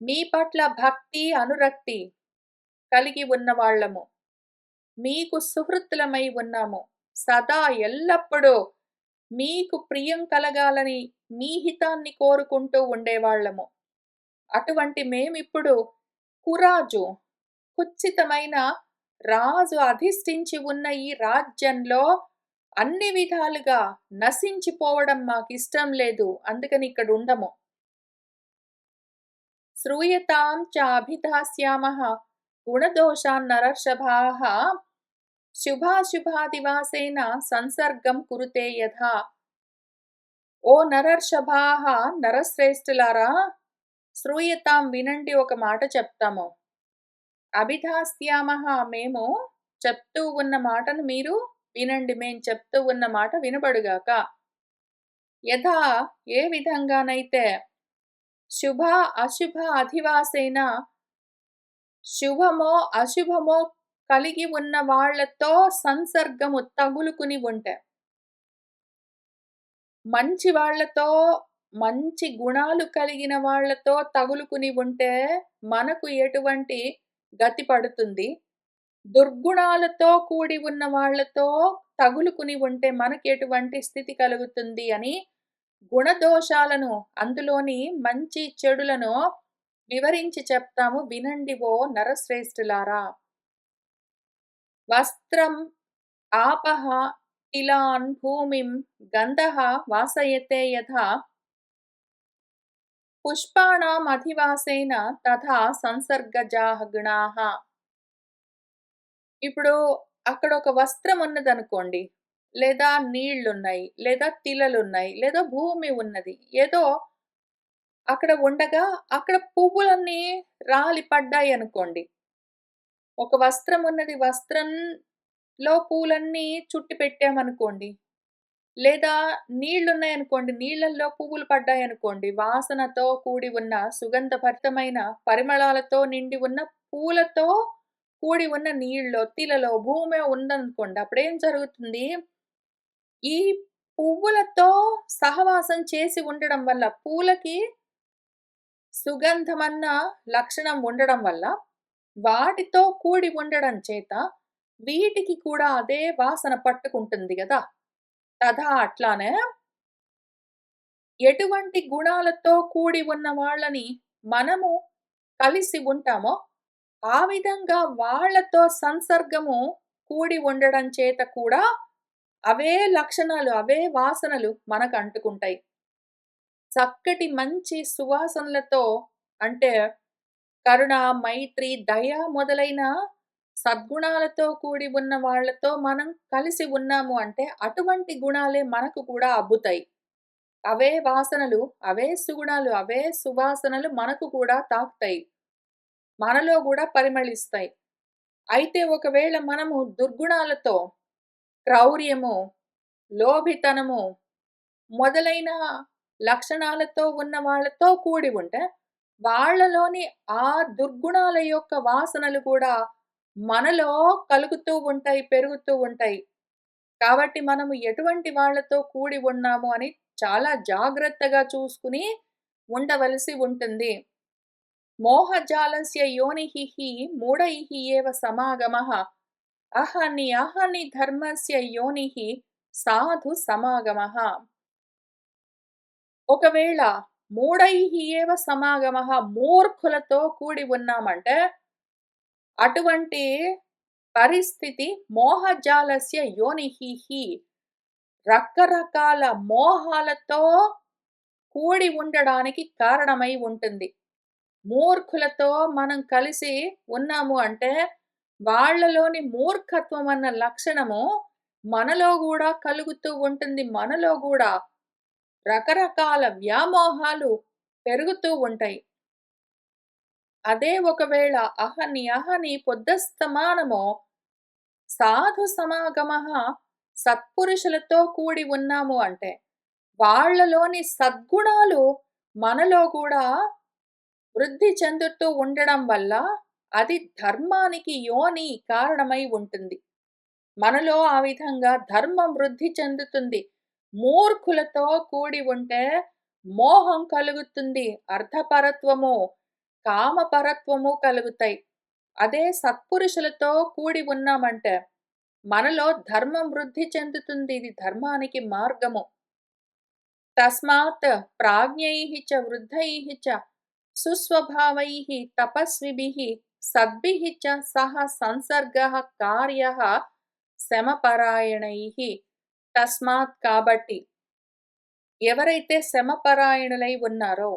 మీ పట్ల భక్తి అనురక్తి కలిగి ఉన్నవాళ్లము, మీకు సుహృత్తులమై ఉన్నాము, సదా ఎల్లప్పుడూ మీకు ప్రియం కలగాలని మీ హితాన్ని కోరుకుంటూ ఉండేవాళ్లము. అటువంటి మేమిప్పుడు కురాజు, కుత్సితమైన రాజు అధిష్ఠించి ఉన్న ఈ రాజ్యంలో అన్ని విధాలుగా నశించిపోవడం మాకిష్టం లేదు. అందుకని ఇక్కడ ఉండము. శ్రూయతాం చ అభిధాస్యామః గుణదోషాన్ నరర్షభాః శుభాశుభాదివాసేన సంసర్గం కురుతే యథా. ఓ నరర్షభాః నరశ్రేష్ఠులారా, శ్రూయతాం వినండి, ఒక మాట చెప్తాము. అభిధాస్యామః మేము చెప్తూ ఉన్న మాటను మీరు వినండి, మేం చెప్తూ ఉన్న మాట వినబడుగాక. యథా ఏ విధంగానైతే శుభ, అశుభ అధివాసేన శుభమో, అశుభమో కలిగి ఉన్న వాళ్ళతో సంసర్గము తగులుకుని ఉంటే, మంచి వాళ్ళతో, మంచి గుణాలు కలిగిన వాళ్ళతో తగులుకుని ఉంటే, మనకు ఎటువంటి గతి పడుతుంది? దుర్గుణాలతో కూడి ఉన్న వాళ్ళతో తగులుకుని ఉంటే మనకెటువంటి స్థితి కలుగుతుంది అని గుణదోషాలను, అందులోని మంచి చెడులను వివరించి చెప్తాము వినండి ఓ నరశ్రేష్ఠులారా. వస్త్రం ఆపః తిలాన్ భూమిం గంధః వాసయతే యథా పుష్పాణం అధివాసేన తథా సంసర్గజాః గుణాః. ఇప్పుడు అక్కడ ఒక వస్త్రం ఉన్నదనుకోండి. లేదా నీళ్లున్నాయి, లేదా తిలలున్నాయి, లేదా భూమి ఉన్నది. ఏదో అక్కడ ఉండగా అక్కడ పువ్వులన్నీ రాలి పడ్డాయనుకోండి. ఒక వస్త్రం ఉన్నది. వస్త్రంలో పూలన్నీ చుట్టి పెట్టామనుకోండి. లేదా నీళ్లున్నాయనుకోండి. నీళ్ళల్లో పువ్వులు పడ్డాయనుకోండి. వాసనతో కూడి ఉన్న సుగంధభరితమైన పరిమళాలతో నిండి ఉన్న పూలతో కూడి ఉన్న నీళ్ళో, తిలలో, భూమో ఉందనుకోండి. అప్పుడేం జరుగుతుంది? ఈ పువ్వులతో సహవాసం చేసి ఉండడం వల్ల, పూలకి సుగంధమన్న లక్షణం ఉండడం వల్ల, వాటితో కూడి ఉండడం చేత, వీటికి కూడా అదే వాసన పట్టుకుంటుంది గదా! తదా అట్లానే ఎటువంటి గుణాలతో కూడి ఉన్న వాళ్ళని మనము కలిసి ఉంటామో, ఆ విధంగా వాళ్ళతో సంసర్గము కూడి ఉండడం చేత కూడా అవే లక్షణాలు, అవే వాసనలు మనకంటుకుంటాయి. చక్కటి మంచి సువాసనలతో అంటే కరుణ, మైత్రి, దయ మొదలైన సద్గుణాలతో కూడి ఉన్న వాళ్ళతో మనం కలిసి ఉన్నాము అంటే, అటువంటి గుణాలే మనకు కూడా అబ్బుతాయి. అవే వాసనలు, అవే సుగుణాలు, అవే సువాసనలు మనకు కూడా తాకుతాయి. మనలో గూడా పరిమళిస్తాయి. అయితే ఒకవేళ మనము దుర్గుణాలతో క్రౌర్యము, లోభితనము మొదలైన లక్షణాలతో ఉన్న వాళ్ళతో కూడి ఉంటే, వాళ్ళలోని ఆ దుర్గుణాల యొక్క వాసనలు కూడా మనలో కలుగుతూ ఉంటాయి, పెరుగుతూ ఉంటాయి. కాబట్టి మనము ఎటువంటి వాళ్ళతో కూడి ఉన్నాము అని చాలా జాగ్రత్తగా చూసుకుని ఉండవలసి ఉంటుంది. మోహజాలస్య యోనిః మూఢైః ఏవ సమాగమః అహని అహని ధర్మస్య యోనిః సాధు సమాగమః. ఒకవేళ మూఢైః ఏవ సమాగమః మూర్ఖులతో కూడి ఉన్నామంటే, అటువంటి పరిస్థితి మోహజాలస్య యోనిః రకరకాల మోహాలతో కూడి ఉండడానికి కారణమై ఉంటుంది. మూర్ఖులతో మనం కలిసి ఉన్నాము అంటే, వాళ్ళలోని మూర్ఖత్వం అన్న లక్షణము మనలో గూడా కలుగుతూ ఉంటుంది. మనలో గూడా రకరకాల వ్యామోహాలు పెరుగుతూ ఉంటాయి. అదే ఒకవేళ అహని అహని పొద్దస్తమానమో సాధు సమాగమః సత్పురుషులతో కూడి ఉన్నాము అంటే, వాళ్ళలోని సద్గుణాలు మనలో కూడా వృద్ధి చెందుతూ ఉండడం వల్ల అది ధర్మానికి యోని కారణమై ఉంటుంది. మనలో ఆ విధంగా ధర్మం వృద్ధి చెందుతుంది. మూర్ఖులతో కూడి ఉంటే మోహం కలుగుతుంది. అర్థపరత్వము, కామపరత్వము కలుగుతాయి. అదే సత్పురుషులతో కూడి ఉన్నామంటే మనలో ధర్మం వృద్ధి చెందుతుంది. ఇది ధర్మానికి మార్గము. తస్మాత్ ప్రాజ్ఞైః చ వృద్ధైః చ సుస్వభావైః తపస్విభిః సద్భిః చ సహ సంసర్గః కార్యః శమపరాయణైః. తస్మాత్ కాబట్టి ఎవరైతే శమపరాయణులై ఉన్నారో,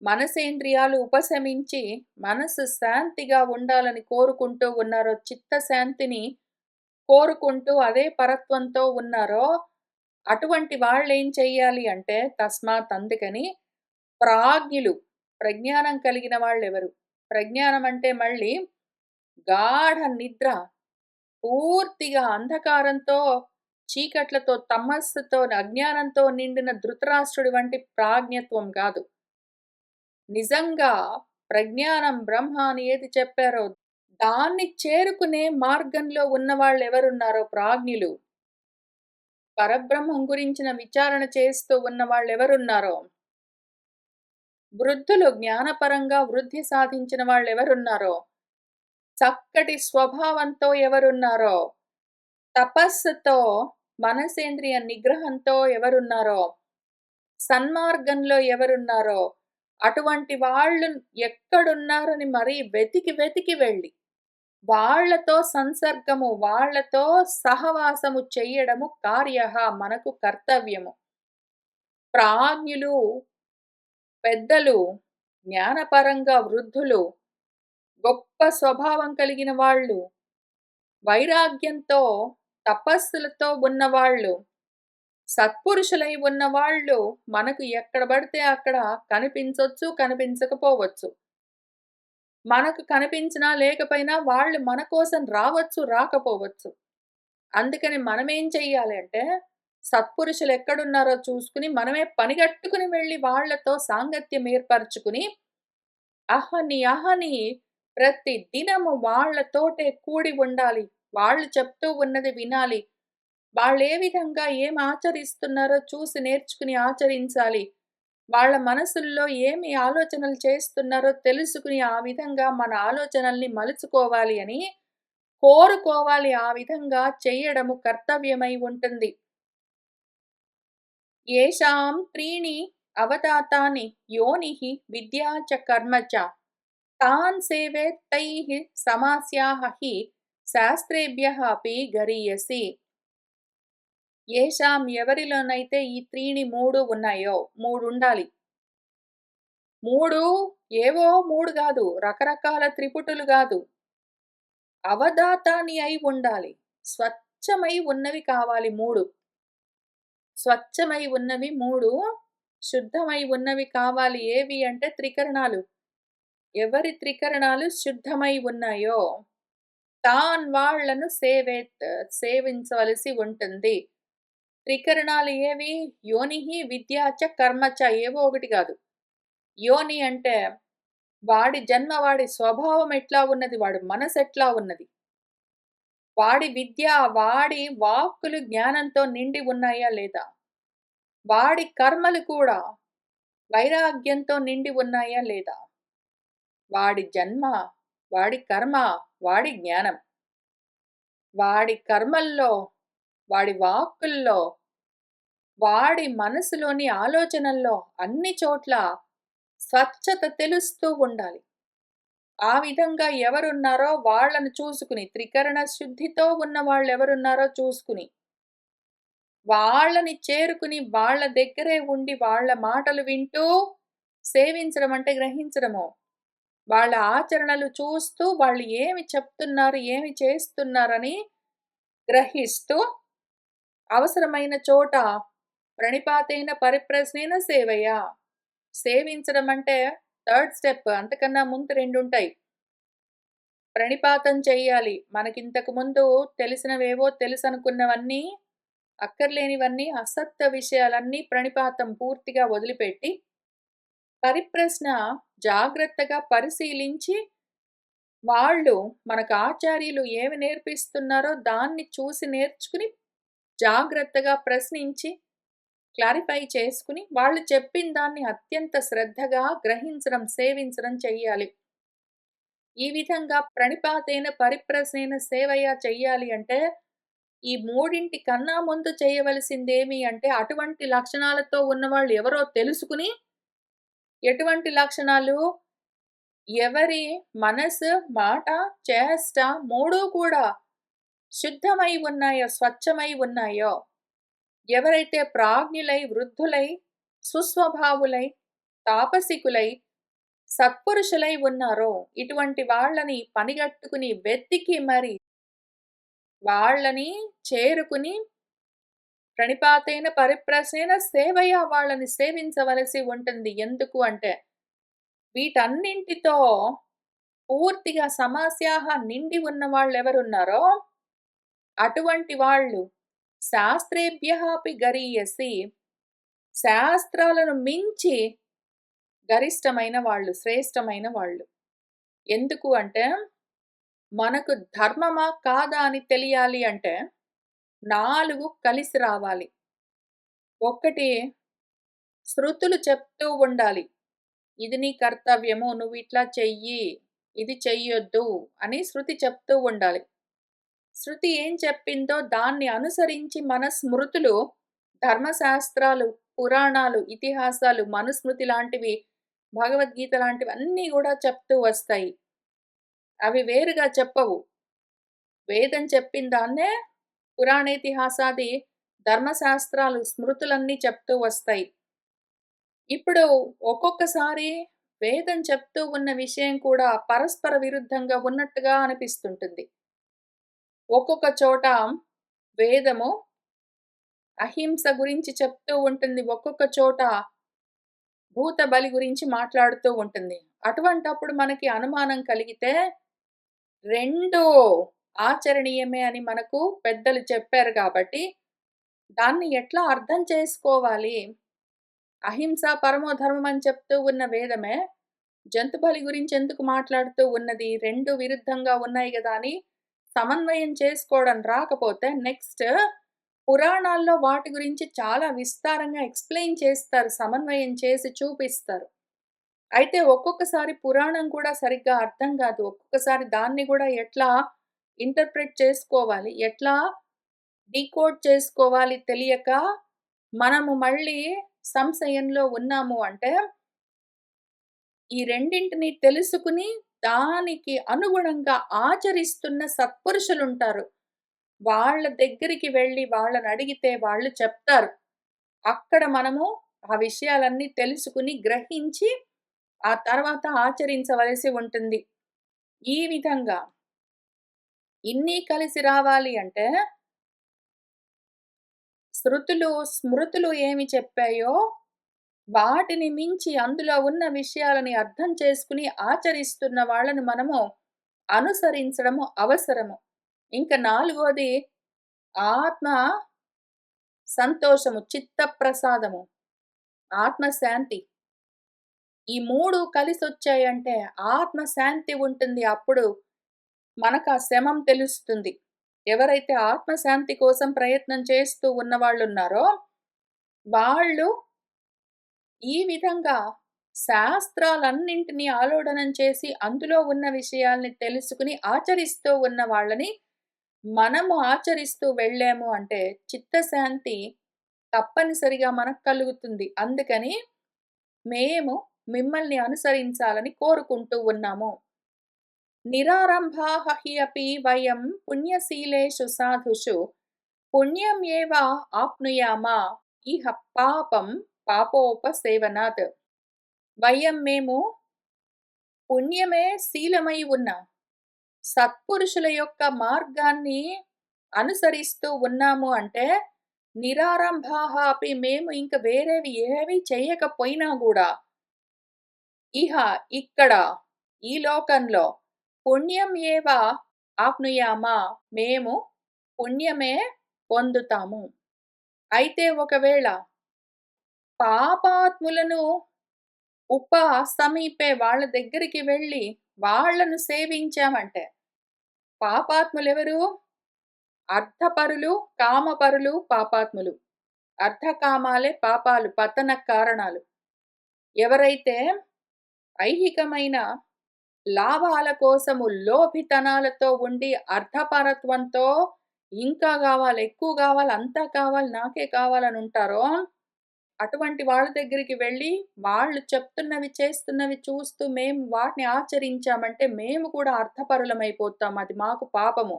మనసేంద్రియాలు ఉపశమించి మనసు శాంతిగా ఉండాలని కోరుకుంటూ ఉన్నారో, చిత్తశాంతిని కోరుకుంటూ అదే పరత్వంతో ఉన్నారో, అటువంటి వాళ్ళేం చెయ్యాలి అంటే తస్మాత్ అందుకని ప్రాజ్ఞులు, ప్రజ్ఞానం కలిగిన వాళ్ళెవరు? ప్రజ్ఞానం అంటే మళ్ళీ గాఢ నిద్ర, పూర్తిగా అంధకారంతో, చీకట్లతో, తమస్సుతో, అజ్ఞానంతో నిండిన ధృతరాష్ట్రుడి వంటి ప్రాజ్ఞత్వం గాదు. నిజంగా ప్రజ్ఞానం బ్రహ్మ అని ఏది చెప్పారో దాన్ని చేరుకునే మార్గంలో ఉన్నవాళ్ళెవరున్నారో ప్రాజ్ఞులు, పరబ్రహ్మం గురించిన విచారణ చేస్తూ ఉన్నవాళ్ళెవరున్నారో, వృద్ధులు జ్ఞానపరంగా వృద్ధి సాధించిన వాళ్ళెవరున్నారో, చక్కటి స్వభావంతో ఎవరున్నారో, తపస్సుతో మనసేంద్రియ నిగ్రహంతో ఎవరున్నారో, సన్మార్గంలో ఎవరున్నారో, అటువంటి వాళ్ళు ఎక్కడున్నారని మరీ వెతికి వెతికి వెళ్ళి వాళ్ళతో సంసర్గము, వాళ్ళతో సహవాసము చెయ్యడము కార్యః మనకు కర్తవ్యము. ప్రాజ్ఞులు, పెద్దలు, జ్ఞానపరంగా వృద్ధులు, గొప్ప స్వభావం కలిగిన వాళ్ళు, వైరాగ్యంతో, తపస్సులతో ఉన్నవాళ్ళు, సత్పురుషులై ఉన్నవాళ్ళు మనకు ఎక్కడ పడితే అక్కడ కనిపించొచ్చు, కనిపించకపోవచ్చు. మనకు కనిపించినా లేకపోయినా వాళ్ళు మన కోసం రావచ్చు, రాకపోవచ్చు. అందుకని మనమేం చెయ్యాలి అంటే, సత్పురుషులు ఎక్కడున్నారో చూసుకుని, మనమే పనిగట్టుకుని వెళ్లి వాళ్ళతో సాంగత్యం ఏర్పరచుకుని, అహని ప్రతి దినము వాళ్ళతోటే కూడి ఉండాలి. వాళ్ళు చెప్తూ ఉన్నది వినాలి. వాళ్ళే విధంగా ఏం ఆచరిస్తున్నారో చూసి నేర్చుకుని ఆచరించాలి. వాళ్ళ మనసుల్లో ఏమి ఆలోచనలు చేస్తున్నారో తెలుసుకుని, ఆ విధంగా మన ఆలోచనల్ని మలుచుకోవాలి అని కోరుకోవాలి. ఆ విధంగా చెయ్యడము కర్తవ్యమై ఉంటుంది. ఏషాం త్రీణి అవతాతాని యోనిః విద్యా చ కర్మ చ తాన్ సేవేత్ తైః సమాస్యాః హి శాస్త్రేభ్యః అపి గరీయసి. ఏషాం ఎవరిలోనైతే ఈ త్రీణి 3 ఉన్నాయో, 3 ఉండాలి. 3 ఏవో 3 గాదు, రకరకాల త్రిపుటులు గాదు. అవధాతాని అయి ఉండాలి. స్వచ్ఛమై ఉన్నవి కావాలి 3. స్వచ్ఛమై ఉన్నవి 3, శుద్ధమై ఉన్నవి కావాలి. ఏవి అంటే త్రికరణాలు. ఎవరి త్రికరణాలు శుద్ధమై ఉన్నాయో, తాన్ వాళ్ళను సేవించవలసి ఉంటుంది. త్రికరణాలు ఏవి? యోనిః విద్యా చ కర్మ చ, ఏవో ఒకటి కాదు. యోని అంటే వాడి జన్మ, వాడి స్వభావం ఎట్లా ఉన్నది, వాడి మనసు ఎట్లా ఉన్నది, వాడి విద్య, వాడి వాక్కులు జ్ఞానంతో నిండి ఉన్నాయా లేదా, వాడి కర్మలు కూడా వైరాగ్యంతో నిండి ఉన్నాయా లేదా, వాడి జన్మ, వాడి కర్మ, వాడి జ్ఞానం, వాడి కర్మల్లో, వాడి వాక్కుల్లో, వాడి మనసులోని ఆలోచనల్లో అన్ని చోట్ల స్వచ్ఛత తెలుస్తూ ఉండాలి. ఆ విధంగా ఎవరున్నారో వాళ్ళను చూసుకుని, త్రికరణ శుద్ధితో ఉన్న వాళ్ళెవరున్నారో చూసుకుని, వాళ్ళని చేరుకుని వాళ్ళ దగ్గరే ఉండి వాళ్ళ మాటలు వింటూ సేవించడం అంటే గ్రహించడము. వాళ్ళ ఆచరణలు చూస్తూ వాళ్ళు ఏమి చెప్తున్నారు, ఏమి చేస్తున్నారని గ్రహిస్తూ, అవసరమైన చోట ప్రణిపాతేన పరిప్రశ్నేన సేవయ. సేవించడం అంటే థర్డ్ స్టెప్, అంతకన్నా ముందు 2 ఉంటాయి. ప్రణిపాతం చెయ్యాలి. మనకింతకు ముందు తెలిసినవేవో తెలుసనుకున్నవన్నీ, అక్కర్లేనివన్నీ, అసత్య విషయాలన్నీ ప్రణిపాతం పూర్తిగా వదిలిపెట్టి, పరిప్రశ్న జాగ్రత్తగా పరిశీలించి, వాళ్ళు మనకు ఆచార్యులు ఏమి నేర్పిస్తున్నారో దాన్ని చూసి నేర్చుకుని, జాగ్రత్తగా ప్రశ్నించి, క్లారిఫై చేసుకుని, వాళ్ళు చెప్పిన దాన్ని అత్యంత శ్రద్ధగా గ్రహించడం, సేవించడం చెయ్యాలి. ఈ విధంగా ప్రణిపాతేన పరిప్రశ్నేన సేవయ చెయ్యాలి అంటే, ఈ 3 కన్నా ముందు చేయవలసిందేమి అంటే, అటువంటి లక్షణాలతో ఉన్నవాళ్ళు ఎవరో తెలుసుకుని, ఎటువంటి లక్షణాలు, ఎవరి మనసు, మాట, చేష్ట 3 కూడా శుద్ధమై ఉన్నాయో, స్వచ్ఛమై ఉన్నాయో, ఎవరైతే ప్రాజ్ఞులై, వృద్ధులై, సుస్వభావులై, తాపసికులై, సత్పురుషులై ఉన్నారో, ఇటువంటి వాళ్ళని పనిగట్టుకుని వెతికి మరి వాళ్ళని చేరుకుని, ప్రణిపాతేన పరిప్రశ్నేన సేవయ, వాళ్ళని సేవించవలసి ఉంటుంది. ఎందుకు అంటే, వీటన్నింటితో పూర్తిగా సమస్యాహ నిండి ఉన్న వాళ్ళెవరున్నారో, అటువంటి వాళ్ళు శాస్త్రేభ్యః అపి గరీయసి, శాస్త్రాలను మించి గరిష్టమైన వాళ్ళు, శ్రేష్టమైన వాళ్ళు. ఎందుకు అంటే, మనకు ధర్మమా? కాదా? అని తెలియాలి అంటే 4 కలిసి రావాలి. ఒకటి శృతులు చెప్తూ ఉండాలి. ఇది నీ కర్తవ్యము. నువ్విట్లా చెయ్యి. ఇది చెయ్యొద్దు అని శృతి చెప్తూ ఉండాలి. శృతి ఏం చెప్పిందో దాన్ని అనుసరించి మన స్మృతులు, ధర్మశాస్త్రాలు, పురాణాలు, ఇతిహాసాలు, మనుస్మృతి లాంటివి, భగవద్గీత లాంటివన్నీ గూడా చెప్తూ వస్తాయి. అవి వేరుగా చెప్పవు. వేదం చెప్పిన దాన్నే పురాణేతిహాసాది ధర్మశాస్త్రాలు, స్మృతులన్నీ చెప్తూ వస్తాయి. ఇప్పుడు ఒక్కొక్కసారి వేదం చెప్తూ ఉన్న విషయం కూడా పరస్పర విరుద్ధంగా ఉన్నట్టుగా అనిపిస్తుంటుంది. ఒక్కొక్క చోట వేదము అహింస గురించి చెప్తూ ఉంటుంది. ఒక్కొక్క చోట భూత బలి గురించి మాట్లాడుతూ ఉంటుంది. అటువంటప్పుడు మనకి అనుమానం కలిగితే 2 ఆచరణీయమే అని మనకు పెద్దలు చెప్పారు కాబట్టి, దాన్ని ఎట్లా అర్థం చేసుకోవాలి? అహింస పరమో ధర్మం అని చెప్తూ ఉన్న వేదమే, జంతు బలి గురించి ఎందుకు మాట్లాడుతూ ఉన్నది? 2 విరుద్ధంగా ఉన్నాయి గదా! అని సమన్వయం చేసుకోవడం రాకపోతే నెక్స్ట్ పురాణాల్లో వాటి గురించి చాలా విస్తారంగా ఎక్స్‌ప్లెయిన్ చేస్తారు. సమన్వయం చేసి చూపిస్తారు. అయితే ఒక్కొక్కసారి పురాణం కూడా సరిగ్గా అర్థం కాదు. ఒక్కొక్కసారి దాన్ని గూడా ఎట్లా ఇంటర్ప్రెట్ చేసుకోవాలి, ఎట్లా డీకోడ్ చేసుకోవాలి తెలియక మనము మళ్ళీ సంశయంలో ఉన్నాము అంటే, ఈ రెండింటిని తెలుసుకుని దానికి అనుగుణంగా ఆచరిస్తున్న సత్పురుషులుంటారు. వాళ్ళ దగ్గరికి వెళ్లి వాళ్ళనడిగితే వాళ్ళు చెప్తారు. అక్కడ మనము ఆ విషయాలన్నీ తెలుసుకుని, గ్రహించి, ఆ తర్వాత ఆచరించవలసి ఉంటుంది. ఈ విధంగా ఇన్ని కలిసి రావాలి అంటే, శృతులు, స్మృతులు ఏమి చెప్పాయో, వాటిని మించి అందులో ఉన్న విషయాలని అర్థం చేసుకుని ఆచరిస్తున్న వాళ్ళని మనము అనుసరించడము అవసరము. ఇంక నాలుగోది ఆత్మ సంతోషము, చిత్త ప్రసాదము, ఆత్మశాంతి. ఈ 3 కలిసొచ్చాయంటే ఆత్మశాంతి ఉంటుంది. అప్పుడు మనకా శమం తెలుస్తుంది. ఎవరైతే ఆత్మశాంతి కోసం ప్రయత్నం చేస్తూ ఉన్నవాళ్ళున్నారో, వాళ్ళు ఈ విధంగా శాస్త్రాలన్నింటినీ ఆలోడనం చేసి, అందులో ఉన్న విషయాల్ని తెలుసుకుని ఆచరిస్తూ ఉన్న వాళ్ళని మనము ఆచరిస్తూ వెళ్ళాము అంటే చిత్తశాంతి తప్పనిసరిగా మనకు కలుగుతుంది. అందుకని మేము మిమ్మల్ని అనుసరించాలని కోరుకుంటూ ఉన్నాము. నిరారంభాః హి అపి వయం పుణ్యశీలేషు సాధుషు పుణ్యమేవ ఆప్నుయామ ఇహ పాపం పాపోపసేవనాత్. మేము పుణ్యమే శీలమై ఉన్న సత్పురుషుల యొక్క మార్గాన్ని అనుసరిస్తూ ఉన్నాము అంటే, నిరారంభాః అపి మేము ఇంక వేరేవి ఏవి చెయ్యకపోయినా గూడా, ఇహ ఇక్కడ ఈ లోకంలో పుణ్యం ఏవ ఆప్నుయామ మేము పుణ్యమే పొందుతాము. అయితే ఒకవేళ పాపాత్ములను సమీపే వాళ్ళ దగ్గరికి వెళ్లి వాళ్ళను సేవించామంటే, పాపాత్ములెవరు? అర్థపరులు, కామపరులు పాపాత్ములు. అర్థకామాలే పాపాలు, పతన కారణాలు. ఎవరైతే ఐహికమైన లాభాల కోసము లోభితనాలతో ఉండి అర్థపరత్వంతో ఇంకా గావాలి, ఎక్కువ గావాలి, అంతా కావాలి, నాకే కావాలని ఉంటారో, అటువంటి వాళ్ళ దగ్గరికి వెళ్లి వాళ్ళు చెప్తున్నవి, చేస్తున్నవి చూస్తూ మేము వాటిని ఆచరించామంటే మేము కూడా అర్థపరులమైపోతాం. అది మాకు పాపము.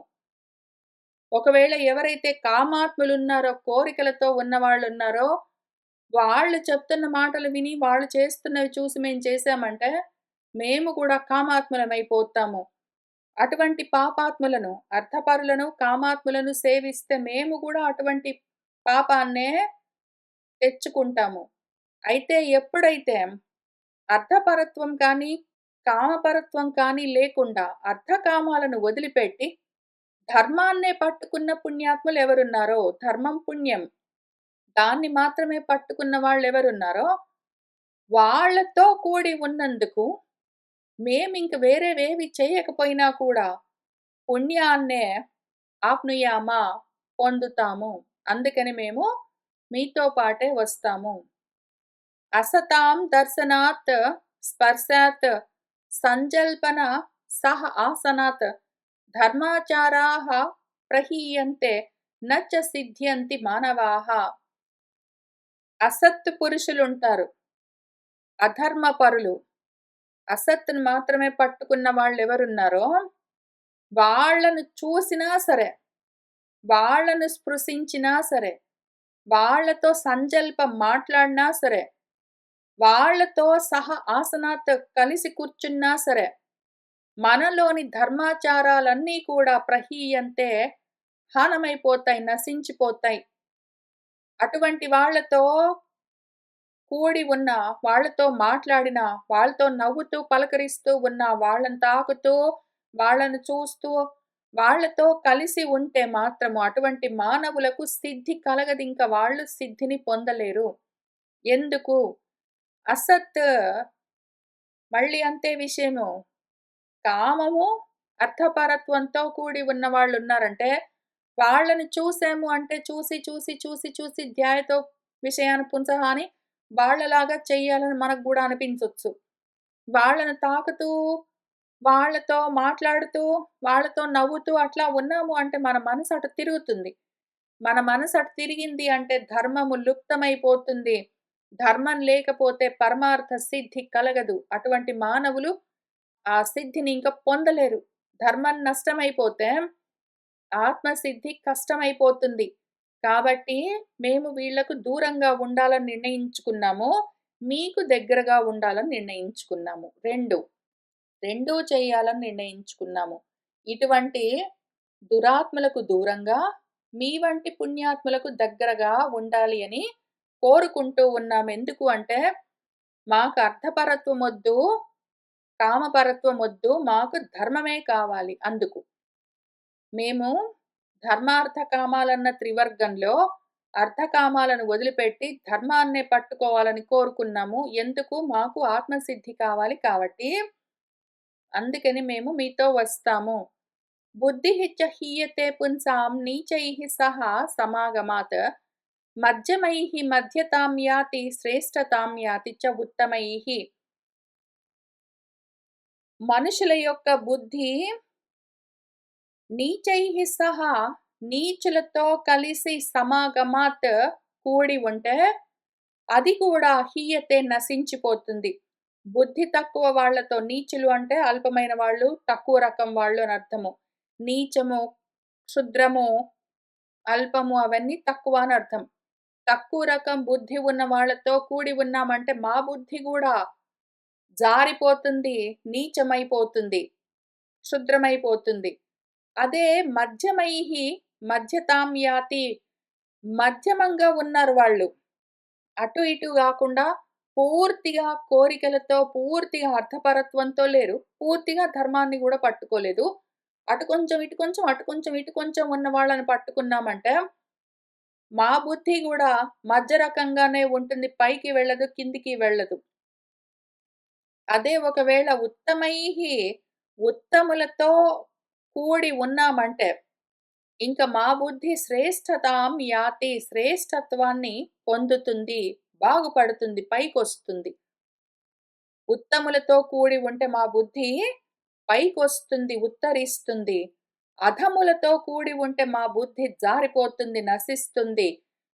ఒకవేళ ఎవరైతే కామాత్ములున్నారో, కోరికలతో ఉన్నవాళ్ళున్నారో, వాళ్ళు చెప్తున్న మాటలు విని, వాళ్ళు చేస్తున్నవి చూసి మేము చేశామంటే, మేము కూడా కామాత్ములమైపోతాము. అటువంటి పాపాత్ములను, అర్థపరులను, కామాత్ములను సేవిస్తే మేము కూడా అటువంటి పాపాన్నే తెచ్చుకుంటాము. అయితే ఎప్పుడైతే అర్థపరత్వం కానీ, కామపరత్వం కానీ లేకుండా అర్థకామాలను వదిలిపెట్టి ధర్మాన్నే పట్టుకున్న పుణ్యాత్ములెవరున్నారో, ధర్మం, పుణ్యం దాన్ని మాత్రమే పట్టుకున్న వాళ్ళెవరున్నారో, వాళ్ళతో కూడి ఉన్నందుకు మేమింక వేరేవేవి చేయకపోయినా కూడా పుణ్యాన్నే ఆప్నుయామా పొందుతాము. అందుకని మేము మీతో పాటే వస్తాము. అసతాం దర్శనాత్ స్పర్శాత్ సంజల్పన సహ ఆసనాత్ ధర్మాచారాః ప్రహీయంతే నచ సిద్ధ్యంతి మానవాః. అసత్ పురుషులుంటారు. అధర్మపరులు. అసత్తును మాత్రమే పట్టుకున్న వాళ్ళెవరున్నారో వాళ్ళను చూసినా సరే, వాళ్ళను స్పృశించినా సరే, వాళ్ళతో సంజల్పం మాట్లాడినా సరే, వాళ్ళతో సహ ఆసనాత్ కలిసి కూర్చున్నా సరే, మనలోని ధర్మాచారాలన్నీ కూడా ప్రహీయంతే హనమైపోతాయి, నశించిపోతాయి. అటువంటి వాళ్ళతో కూడి ఉన్న, వాళ్ళతో మాట్లాడిన, వాళ్ళతో నవ్వుతూ, పలకరిస్తూ ఉన్న, వాళ్ళని తాకుతూ, వాళ్ళను చూస్తూ, వాళ్ళతో కలిసి ఉంటే మాత్రము అటువంటి మానవులకు సిద్ధి కలగదింక. వాళ్ళు సిద్ధిని పొందలేరు. ఎందుకు? అసత్ మళ్ళీ అంతే విషయము. కామము, అర్థపరత్వంతో కూడి ఉన్న వాళ్ళున్నారంటే, వాళ్ళని చూసాము అంటే చూసి, చూసి, చూసి, చూసి ధ్యాయతో విషయాన పుంసః అని వాళ్ళలాగా చెయ్యాలని మనకు గూడా అనిపించొచ్చు. వాళ్ళని తాకుతూ, వాళ్ళతో మాట్లాడుతూ, వాళ్ళతో నవ్వుతూ అట్లా ఉన్నాము అంటే మన మనసు అటు తిరుగుతుంది. మన మనసు అటు తిరిగింది అంటే ధర్మము లుప్తమైపోతుంది. ధర్మం లేకపోతే పరమార్థ సిద్ధి కలగదు. అటువంటి మానవులు ఆ సిద్ధిని ఇంక పొందలేరు. ధర్మం నష్టమైపోతే ఆత్మసిద్ధి కష్టమైపోతుంది. కాబట్టి మేము వీళ్ళకు దూరంగా ఉండాలని నిర్ణయించుకున్నాము. మీకు దగ్గరగా ఉండాలని నిర్ణయించుకున్నాము. 2 రెండూ చేయాలని నిర్ణయించుకున్నాము. ఇటువంటి దురాత్మలకు దూరంగా, మీ వంటి పుణ్యాత్ములకు దగ్గరగా ఉండాలి అని కోరుకుంటూ ఉన్నాము. ఎందుకు అంటే, మాకు అర్థపరత్వమొద్దు, కామపరత్వమొద్దు, మాకు ధర్మమే కావాలి అందుకు. మేము ధర్మార్థ కామాలన్న త్రివర్గంలో అర్థకామాలను వదిలిపెట్టి ధర్మాన్నే పట్టుకోవాలని కోరుకున్నాము. ఎందుకు? మాకు ఆత్మసిద్ధి కావాలి కాబట్టి, అందుకని మేము మీతో వస్తాము. బుద్ధిః చ హీయతే పుంసాం నీచైః సహ సమాగమాత్ మధ్యమైః మధ్యతాం యాతి శ్రేష్ఠతాం యాతి చ ఉత్తమైః. మనుషుల యొక్క బుద్ధి నీచైః సహా నీచులతో కలిసి సమాగమాత్ కూడి ఉంటే అది కూడా హీయతే నశించిపోతుంది. బుద్ధి తక్కువ వాళ్ళతో, నీచులు అంటే అల్పమైన వాళ్ళు, తక్కువ రకం వాళ్ళు అని అర్థము. నీచము, క్షుద్రము, అల్పము అవన్నీ తక్కువ అని అర్థం. తక్కువ రకం బుద్ధి ఉన్న వాళ్ళతో కూడి ఉన్నామంటే మా బుద్ధి గూడా జారిపోతుంది, నీచమైపోతుంది, క్షుద్రమైపోతుంది. అదే మధ్యమైః మధ్యతాం యాతి, మధ్యమంగా ఉన్నారు వాళ్ళు. అటు ఇటు గాకుండా పూర్తిగా కోరికలతో, పూర్తిగా అర్థపరత్వంతో లేరు. పూర్తిగా ధర్మాన్ని గూడా పట్టుకోలేదు. అటు కొంచెం, ఇటు కొంచెం, అటు కొంచెం, ఇటు కొంచెం ఉన్న వాళ్ళని పట్టుకున్నామంటే, మా బుద్ధి గూడా మధ్య రకంగానే ఉంటుంది. పైకి వెళ్ళదు, కిందికి వెళ్ళదు. అదే ఒకవేళ ఉత్తమైః ఉత్తములతో కూడి ఉన్నామంటే, ఇంక మా బుద్ధి శ్రేష్ఠతాం యాతి, శ్రేష్ఠత్వాన్ని పొందుతుంది, బాగుపడుతుంది, పైకొస్తుంది. ఉత్తములతో కూడి ఉంటే మా బుద్ధి పైకొస్తుంది, ఉత్తరిస్తుంది. అధములతో కూడి ఉంటే మా బుద్ధి జారిపోతుంది, నశిస్తుంది.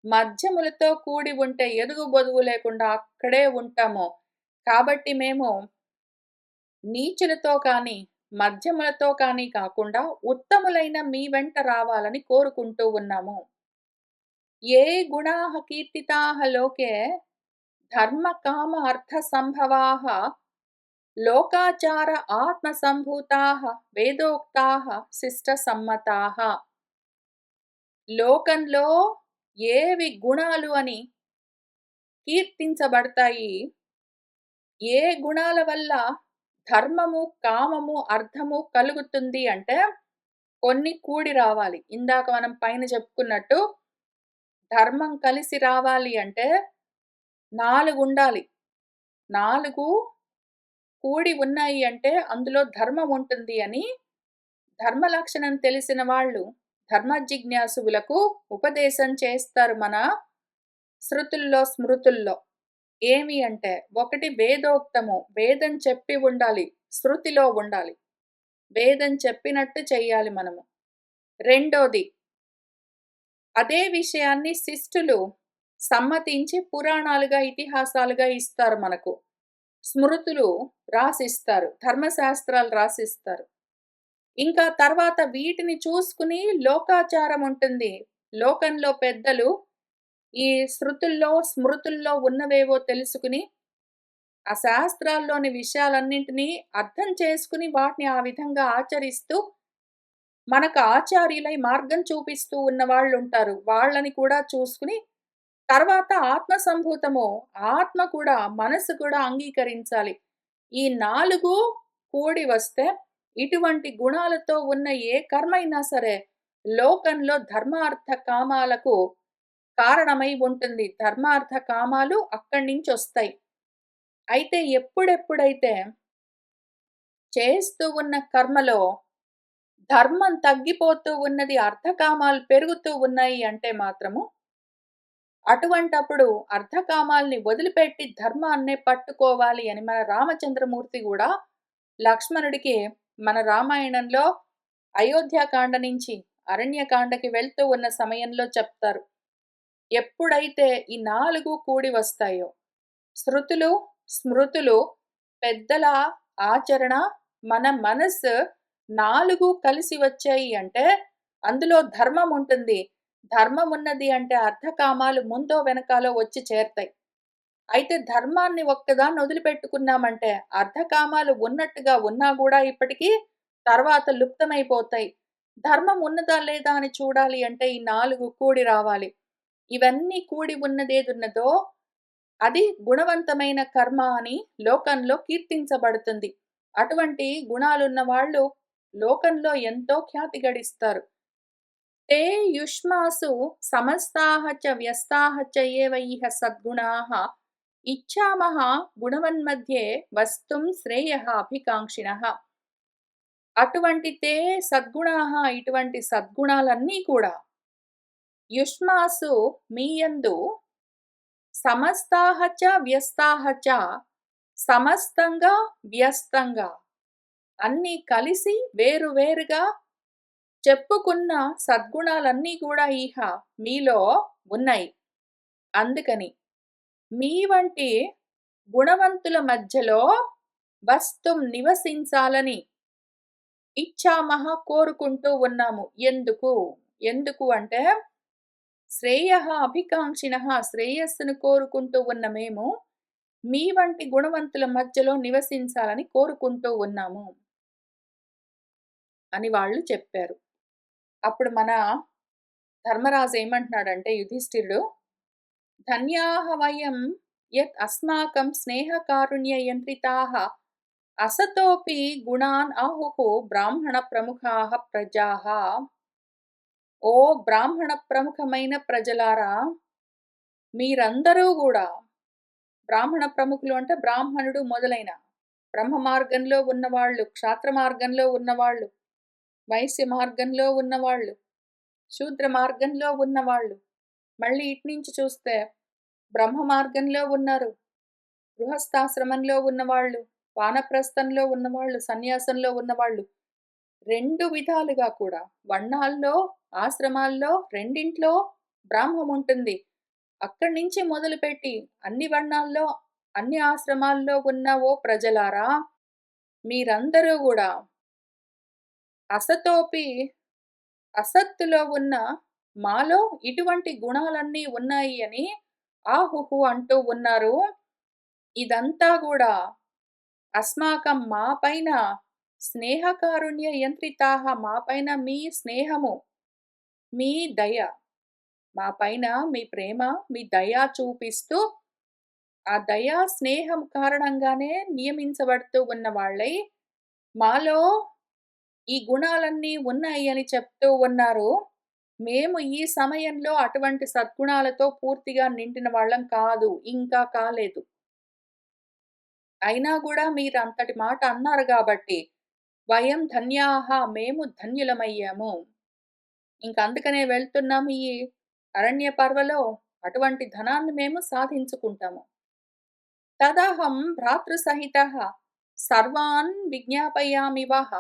మధ్యములతో కూడి ఉంటే ఎదుగు బొదుగు లేకుండా అక్కడే ఉంటాము. కాబట్టి మేము నీచులతో కానీ, మధ్యములతో కానీ కాకుండా ఉత్తములైన మీ వెంట రావాలని కోరుకుంటూ ఉన్నాము. ఏ గుణాః కీర్తితాః లోకే ధర్మ కామ అర్థ సంభవాః లోకాచార ఆత్మ సంభూతాః వేదోక్తాః శిష్ట సమ్మతాః. లోకంలో ఏవి గుణాలు అని కీర్తించబడతాయి, ఏ గుణాల వల్ల ధర్మము, కామము, అర్థము కలుగుతుంది అంటే కొన్ని కూడి రావాలి. ఇందాక మనం పైన చెప్పుకున్నట్టు ధర్మం కలిసి రావాలి అంటే 4 ఉండాలి. 4 కూడి ఉన్నాయి అంటే అందులో ధర్మం ఉంటుంది అని ధర్మ లక్షణం తెలిసిన వాళ్ళు ధర్మ జిజ్ఞాసువులకు ఉపదేశం చేస్తారు మన శృతుల్లో, స్మృతుల్లో. ఏమి అంటే, ఒకటి వేదోక్తము. వేదం చెప్పి ఉండాలి. శృతిలో ఉండాలి. వేదం చెప్పినట్టు చెయ్యాలి మనము. రెండోది, అదే విషయాన్ని శిష్టులు సమ్మతించి పురాణాలుగా, ఇతిహాసాలుగా ఇస్తారు మనకు. స్మృతులు రాసిస్తారు. ధర్మశాస్త్రాలు రాసిస్తారు. ఇంకా తర్వాత వీటిని చూసుకుని లోకాచారం ఉంటుంది. లోకంలో పెద్దలు ఈ శృతుల్లో, స్మృతుల్లో ఉన్నవేవో తెలుసుకుని, ఆ శాస్త్రాల్లోని విషయాలన్నింటినీ అర్థం చేసుకుని వాటిని ఆ విధంగా ఆచరిస్తూ, మనకు ఆచార్యులై మార్గం చూపిస్తూ ఉన్నవాళ్ళుంటారు. వాళ్ళని కూడా చూసుకుని, తర్వాత ఆత్మ సంభూతము, ఆత్మ కూడా, మనసు కూడా అంగీకరించాలి. ఈ 4 కూడి వస్తే, ఇటువంటి గుణాలతో ఉన్న ఏ కర్మైనా సరే, లోకంలో ధర్మార్థ కామాలకు కారణమై ఉంటుంది. ధర్మార్థ కామాలు అక్కడి నుంచొస్తాయి. అయితే ఎప్పుడెప్పుడైతే చేస్తూ ఉన్న కర్మలో ధర్మం తగ్గిపోతూ ఉన్నది, అర్థకామాలు పెరుగుతూ ఉన్నాయి అంటే మాత్రము, అటువంటప్పుడు అర్థకామాల్ని వదిలిపెట్టి ధర్మాన్నే పట్టుకోవాలి అని మన రామచంద్రమూర్తి గూడా లక్ష్మణుడికి మన రామాయణంలో అయోధ్యాకాండ నుంచి అరణ్యకాండకి వెళ్తూ ఉన్న సమయంలో చెప్తారు. ఎప్పుడైతే ఈ 4 కూడి వస్తాయో, శృతులు, స్మృతులు, పెద్దల ఆచరణ, మన మనస్సు 4 కలిసి వచ్చాయి అంటే అందులో ధర్మం ఉంటుంది. ధర్మం ఉన్నది అంటే అర్థకామాలు ముందో వెనకాలో వచ్చి చేరతాయి. అయితే ధర్మాన్ని ఒక్కదాన్ని వదిలిపెట్టుకున్నామంటే అర్థకామాలు ఉన్నట్టుగా ఉన్నా గూడా ఇప్పటికీ తర్వాత లుప్తమైపోతాయి. ధర్మం ఉన్నదా లేదా అని చూడాలి అంటే ఈ 4 కూడి రావాలి. ఇవన్నీ కూడి ఉన్నదేదున్నదో అది గుణవంతమైన కర్మ అని లోకంలో కీర్తించబడుతుంది. అటువంటి గుణాలున్న వాళ్ళు లోకంలో ఎంతో ఖ్యాతి గడిస్తారు. తే యుష్మాసు సమస్తాః చ వ్యస్తాః చ ఏవ ఇహ సద్గుణాః ఇచ్ఛామః గుణవన్మధ్యే వస్తుం శ్రేయః అభికాంక్షిణః. అటువంటి తే సద్గుణాః, ఇటువంటి సద్గుణాలన్నీ కూడా యుష్మాసు మీయందు సమస్తాః చ వ్యస్తాః చ సమస్తంగా, వ్యస్తంగా అన్నీ కలిసి వేరువేరుగా చెప్పుకున్న సద్గుణాలన్నీ కూడా ఇహ మీలో ఉన్నాయి. అందుకని మీ వంటి గుణవంతుల మధ్యలో వస్తుం నివసించాలని ఇచ్ఛామహ కోరుకుంటూ ఉన్నాము. ఎందుకు? ఎందుకు అంటే శ్రేయః అభికాంక్షిణః, శ్రేయస్సును కోరుకుంటూ ఉన్న మేము మీ వంటి గుణవంతుల మధ్యలో నివసించాలని కోరుకుంటూ ఉన్నాము అని వాళ్ళు చెప్పారు. అప్పుడు మన ధర్మరాజు ఏమంటున్నాడంటే యుధిష్ఠిరుడు, ధన్యాః వయం యత్ అస్మాకం స్నేహకారుణ్యయంత్రితాః అసతోపి గుణాన్ ఆహుః బ్రాహ్మణ ప్రముఖాః ప్రజాః. ఓ బ్రాహ్మణ ప్రముఖమైన ప్రజలారా, మీరందరూ గూడా, బ్రాహ్మణ ప్రముఖులు అంటే బ్రాహ్మణుడు మొదలైన బ్రహ్మ మార్గంలో ఉన్నవాళ్ళు, క్షాత్ర మార్గంలో ఉన్నవాళ్ళు, వైశ్య మార్గంలో ఉన్నవాళ్ళు, శూద్ర మార్గంలో ఉన్నవాళ్ళు, మళ్ళీ ఇట్నుంచి చూస్తే బ్రహ్మ మార్గంలో ఉన్నారు, గృహస్థాశ్రమంలో ఉన్నవాళ్ళు, వానప్రస్థంలో ఉన్నవాళ్ళు, సన్యాసంలో ఉన్నవాళ్ళు, 2 విధాలుగా కూడా వర్ణాల్లో, ఆశ్రమాల్లో రెండింట్లో బ్రాహ్మం ఉంటుంది. అక్కడి నుంచి మొదలుపెట్టి అన్ని వర్ణాల్లో, అన్ని ఆశ్రమాల్లో ఉన్న ఓ ప్రజలారా, మీరందరూ గూడా అసతోపి, అసత్తులో ఉన్న మాలో ఇటువంటి గుణాలన్నీ ఉన్నాయి అని ఆహుహు అంటూ ఉన్నారు. ఇదంతా గూడా అస్మాకం మా పైన స్నేహకారుణ్య యంత్రితాః, మా పైన మీ స్నేహము, మీ దయ, మా పైన మీ ప్రేమ, మీ దయ చూపిస్తూ, ఆ దయా స్నేహం కారణంగానే నియమించబడుతూ ఉన్న వాళ్ళై మాలో ఈ గుణాలన్నీ ఉన్నాయి అని చెప్తూ ఉన్నారు. మేము ఈ సమయంలో అటువంటి సద్గుణాలతో పూర్తిగా నిండిన వాళ్ళం కాదు. ఇంకా కాలేదు. అయినా గూడా మీరంతటి మాట అన్నారు గాబట్టి, వయం ధన్యాః మేము ధన్యులమయ్యాము. అందుకనే వెళ్తున్నాము ఈ అరణ్య పర్వలో అటువంటి ధనాన్ని మేము సాధించుకుంటాము. తదహం భ్రాతృసహితః సర్వాన్ విజ్ఞాపయామి వః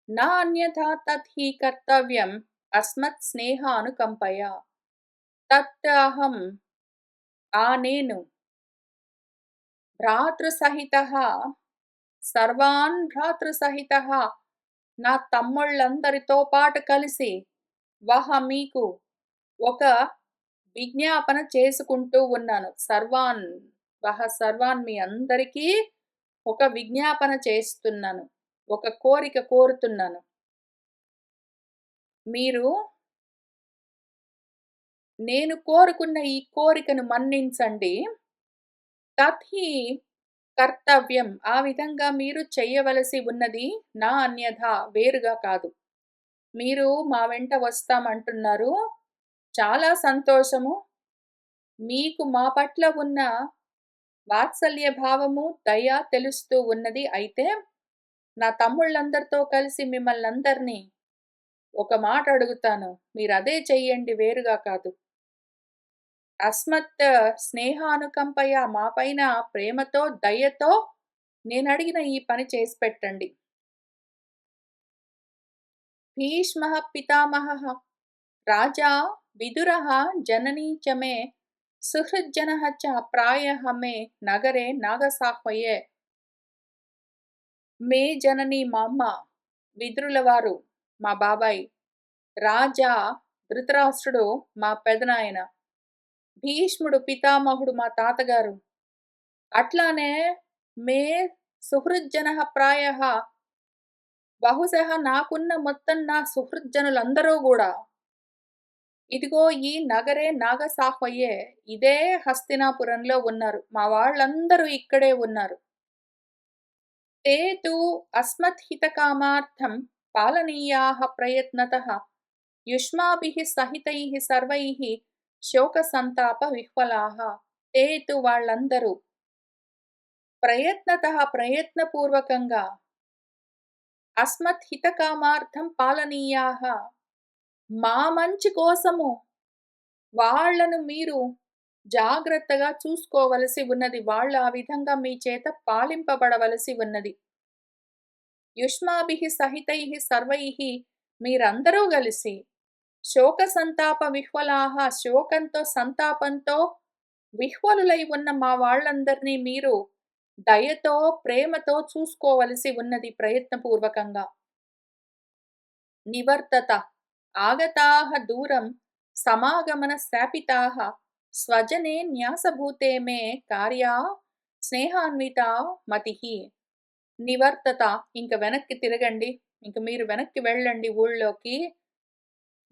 నా అన్యథా తద్ధి కర్తవ్యం అస్మత్ స్నేహానుకంపయా. తత్ అహం నేను భ్రాతృసహితః సర్వాన్ భ్రాతృసహితః నా తమ్ముళ్ళందరితో పాటు కలిసి మీకు ఒక విజ్ఞాపన చేసుకుంటూ ఉన్నాను. సర్వాన్ మీ అందరికీ ఒక విజ్ఞాపన చేస్తున్నాను. ఒక కోరిక కోరుతున్నాను. మీరు నేను కోరుకున్న ఈ కోరికను మన్నించండి. తత్‌హి కర్తవ్యం ఆ విధంగా మీరు చెయ్యవలసి ఉన్నది నా అన్యథా వేరుగా కాదు. మీరు మా వెంట వస్తామంటున్నారు. చాలా సంతోషము. మీకు మా పట్ల ఉన్న వాత్సల్య భావము, దయ తెలుస్తూ ఉన్నది. అయితే నా తమ్ముళ్ళందరితో కలిసి మిమ్మల్నందరినీ ఒక మాట అడుగుతాను. మీరదే చెయ్యండి వేరుగా కాదు. అస్మత్ స్నేహానుకంపయ మా పైన ప్రేమతో, దయతో నేనడిగిన ఈ పని చేసి పెట్టండి. భీష్మః పితామహః రాజా విదురః జననీ చ మే సుహృజ్జనః చ ప్రాయః మే నగరే నాగసాహ్వయే. మే జనని మా అమ్మ, విదురుల వారు మా బాబాయ్, రాజా ధృతరాష్ట్రుడు మా పెదనాయన, భీష్ముడు పితామహుడు మా తాతగారు. అట్లానే మే సుహృజ్జనః ప్రాయః బహుశః నాకున్న మొత్తం నా సుహృజ్జనులందరూ గూడా ఇదిగో ఈ నగరే నాగసాహ్వయే ఇదే హస్తినాపురంలో ఉన్నారు. మా వాళ్ళందరూ ఇక్కడే ఉన్నారు. తే తు అస్మద్హితకామార్థం పాలనీయాః ప్రయత్నతః యుష్మాభిః సహితైః సర్వైః శోకసంతాప విహ్వలాః. తే తు వాళ్ళందరూ ప్రయత్నపూర్వకంగా అస్మద్హితకామార్థం పాలనీయాః మా మంచి కోసము వాళ్ళను మీరు జాగ్రత్తగా చూసుకోవలసి ఉన్నది. వాళ్ళు ఆ విధంగా మీ చేత పాలింపబడవలసి ఉన్నది. యుష్మాభిః సహితైః సర్వైః మీరందరూ కలిసి శోక సంతాప విహ్వలాః శోకంతో సంతాపంతో విహ్వలులై ఉన్న మా వాళ్ళందరినీ మీరు దయతో ప్రేమతో చూసుకోవలసి ఉన్నది ప్రయత్నపూర్వకంగా. నివర్తత ఆగతాః దూరం సమాగమన శాపితాః స్వజనే న్యాసభూతే మే కార్యా స్నేహాన్వితా మతిః. నివర్తత వెనక్కి తిరగండి. మీరు వెనక్కి వెళ్ళండి ఊళ్ళోకి.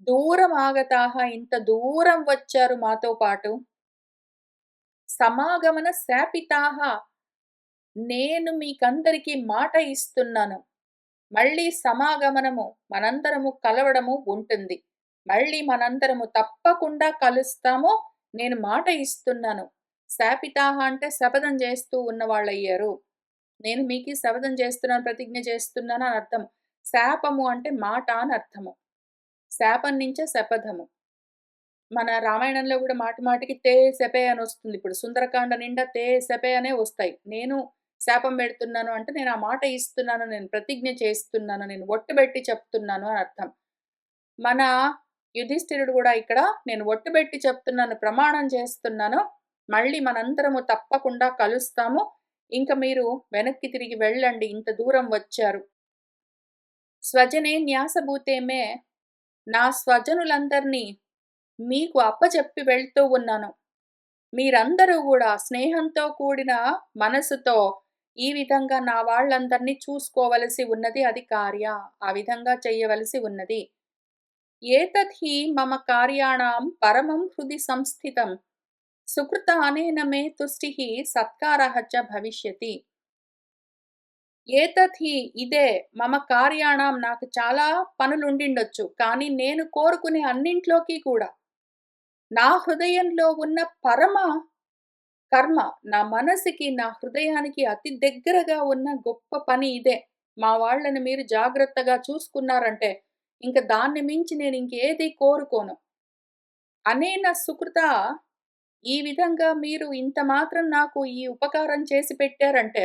దూరం ఆగతాః ఇంత దూరం వచ్చారు మాతో పాటు. సమాగమన శాపితాః నేను మీకందరికీ మాట ఇస్తున్నాను. మళ్ళీ సమాగమనము మనందరము కలవడము ఉంటుంది. మళ్ళీ మనందరము తప్పకుండా కలుస్తాము. నేను మాట ఇస్తున్నాను. శాపితాః అంటే శపథం చేస్తూ ఉన్నవాళ్ళయ్యారు. నేను మీకు శపథం చేస్తున్నాను, ప్రతిజ్ఞ చేస్తున్నాను అని అర్థం. శాపము అంటే మాట అని అర్థము. శాపం నుంచే శపథము. మన రామాయణంలో కూడా మాటి మాటికి తే శపే అని వస్తుంది. ఇప్పుడు సుందరకాండ నిండా తే శపే అనే వస్తాయి. నేను శాపం పెడుతున్నాను అంటే నేను ఆ మాట ఇస్తున్నాను, నేను ప్రతిజ్ఞ చేస్తున్నాను, నేను ఒట్టుబెట్టి చెప్తున్నాను అని అర్థం. మన యుధిష్ఠిరుడు కూడా ఇక్కడ నేను ఒట్టుబెట్టి చెప్తున్నాను, ప్రమాణం చేస్తున్నాను, మళ్ళీ మనందరము తప్పకుండా కలుస్తాము. మీరు వెనక్కి తిరిగి వెళ్ళండి, ఇంత దూరం వచ్చారు. స్వజనే న్యాసభూతేమే నా స్వజనులందరినీ మీకు అప్పచెప్పి వెళ్తూ ఉన్నాను. మీరందరూ కూడా స్నేహంతో కూడిన మనసుతో ఈ విధంగా నా వాళ్ళందరినీ చూసుకోవలసి ఉన్నది. అది కార్య ఆ విధంగా చెయ్యవలసి ఉన్నది. ఏతద్ధి మమ కార్యాణం పరమం హృది సంస్థితం సుకృత అనేన మే తుష్టిః సత్కారః చ భవిష్యతి. ఏతద్ధి ఇదే మమ కార్యాణం నాకు చాలా పనులుండిండొచ్చు. కానీ నేను కోరుకునే అన్నింట్లోకి కూడా నా హృదయంలో ఉన్న పరమ కర్మ. నా మనసుకి, నా హృదయానికి అతి దగ్గరగా ఉన్న గొప్ప పని ఇదే. మా వాళ్ళని మీరు జాగ్రత్తగా చూసుకున్నారంటే, ఇంక దాన్ని మించి నేనింకేది కోరుకోను. అనేన సుకృతా ఈ విధంగా మీరు ఇంత మాత్రం నాకు ఈ ఉపకారం చేసి పెట్టారంటే,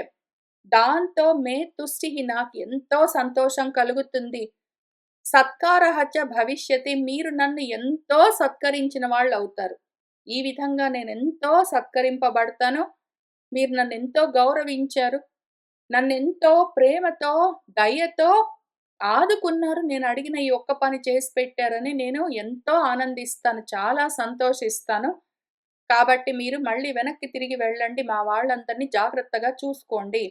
దాంతో మే తుష్టిః నాకెంతో సంతోషం కలుగుతుంది. సత్కారః చ భవిష్యతి మీరు నన్ను ఎంతో సత్కరించిన వాళ్ళవుతారు. ఈ విధంగా నేనెంతో సత్కరింపబడతాను. మీరు నన్నెంతో గౌరవించారు. నన్నెంతో ప్రేమతో, దయతో ఆదుకున్నారు. నేనడిగిన ఈ ఒక్క పని చేసి పెట్టారని నేను ఎంతో ఆనందిస్తాను. చాలా సంతోషిస్తాను. కాబట్టి మీరు మళ్ళీ వెనక్కి తిరిగి వెళ్ళండి. మా వాళ్ళందరిని జాగ్రత్తగా చూసుకోండి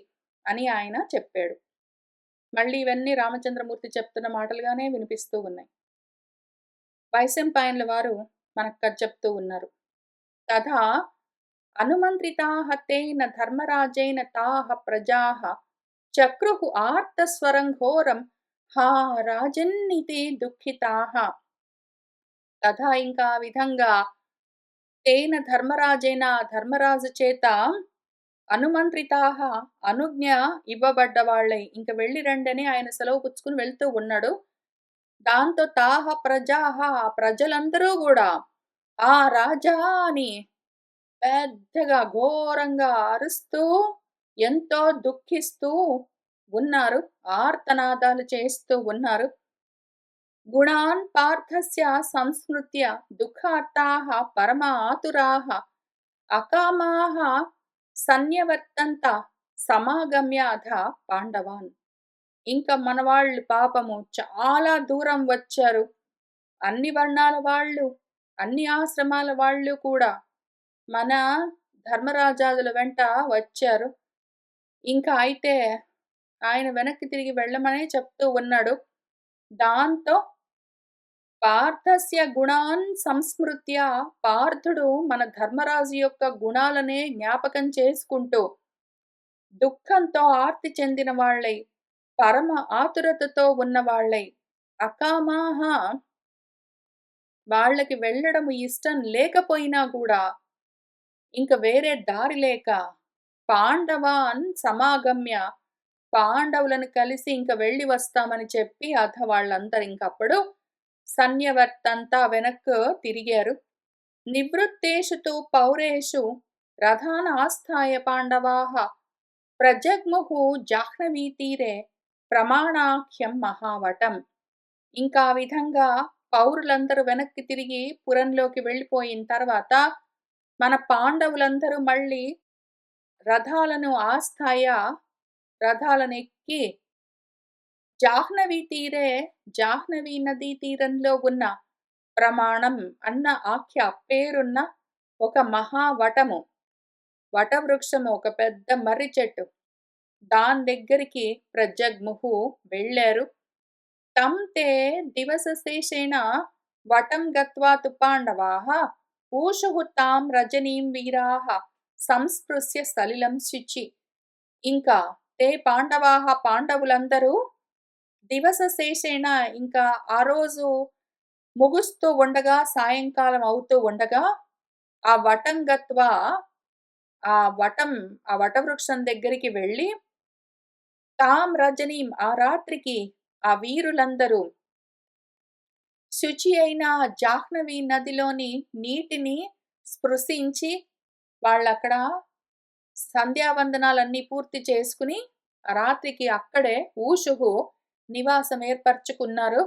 అని ఆయన చెప్పాడు. మళ్ళీ ఇవన్నీ రామచంద్రమూర్తి చెప్తున్న మాటలుగానే వినిపిస్తూ ఉన్నాయి. వైశంపాయనుల వారు మనకు కథ చెప్తూ ఉన్నారు. తథా అనుమంత్రితాః తేన ధర్మరాజేన తాః ప్రజాః చక్రుః ఆర్తస్వరం ఘోరం హా రాజన్నితి దుఃఖితాః. తథా ఇంకా ఆ విధంగా తేన ధర్మరాజేన ధర్మరాజు చేత అనుమంత్రితాః అనుజ్ఞ ఇవ్వబడ్డ వాళ్ళై ఇంక వెళ్ళి రండని ఆయన సెలవు పుచ్చుకుని వెళ్తూ ఉన్నాడు. దాంతో తాహ ప్రజాః ఆ ప్రజలందరూ గూడా ఆ రాజా అని పెద్దగా ఘోరంగా అరుస్తూ ఎంతో దుఃఖిస్తూ ఉన్నారు. ఆర్తనాదాలు చేస్తూ ఉన్నారు. గుణాన్ పార్థస్య సంస్మృత్య దుఃఖార్తాః పరమ ఆతురాః అకామాః సన్యవర్తంత సమాగమ్య అథ పాండవాన్. ఇంకా మన వాళ్ళు పాపము చాలా దూరం వచ్చారు. అన్ని వర్ణాల వాళ్ళు, అన్ని ఆశ్రమాల వాళ్ళు కూడా మన ధర్మరాజాదుల వెంట వచ్చారు. ఇంకా అయితే ఆయన వెనక్కి తిరిగి వెళ్ళమనే చెప్తూ ఉన్నాడు. దాంతో పార్థస్య గుణాన్ సంస్మృత్య పార్థుడు మన ధర్మరాజు యొక్క గుణాలనే జ్ఞాపకం చేసుకుంటూ దుఃఖంతో ఆర్తి చెందిన వాళ్ళై, పరమ ఆతురతతో ఉన్నవాళ్ళై, అకామాహ వాళ్ళకి వెళ్ళడం ఇష్టం లేకపోయినా కూడా ఇంక వేరే దారి లేక పాండవాన్ సమాగమ్య పాండవులను కలిసి ఇంక వెళ్ళి వస్తామని చెప్పి వాళ్ళందరూ ఇంకప్పుడు సన్యవర్తంతా వెనక్కు తిరిగారు. నివృత్తేషు తు పౌరేషు రథాన్ ఆస్థాయ పాండవాః ప్రజగ్ముః జాహ్నవీ తీరే ప్రమాణాఖ్యం మహావటం. ఇంకా ఆ విధంగా పౌరులందరూ వెనక్కి తిరిగి పురంలోకి వెళ్ళిపోయిన తర్వాత మన పాండవులందరూ మళ్ళీ రథాలను ఆస్థాయ రథాలనెక్కి జాహ్నవీ తీరే జాహ్నవీ నదీ తీరంలో ఉన్న ప్రమాణం అన్న ఆఖ్య పేరున్న ఒక మహావటము వటవృక్షము ఒక పెద్ద మర్రి చెట్టు దాని దగ్గరికి ప్రజగ్ముహు వెళ్ళారు. తం తే దివసశేషేణ వటం గత్వా తు పాండవాః ఊషుః తాం రజనీం వీరాః సంస్పృశ్య సలిలం శుచి. ఇంకా తే పాండవాః పాండవులందరూ దివసశేషేణ ఇంకా ఆ రోజు ముగుస్తూ ఉండగా సాయంకాలం అవుతూ ఉండగా ఆ వటం గత్వా ఆ వటవృక్షం దగ్గరికి వెళ్ళి తాం రజనీం ఆ రాత్రికి ఆ వీరులందరూ శుచి అయిన జాహ్నవి నదిలోని నీటిని స్పృశించి వాళ్ళక్కడ సంధ్యావందనాలన్నీ పూర్తి చేసుకుని రాత్రికి అక్కడే ఊషుహు నివాసం ఏర్పరచుకున్నారు.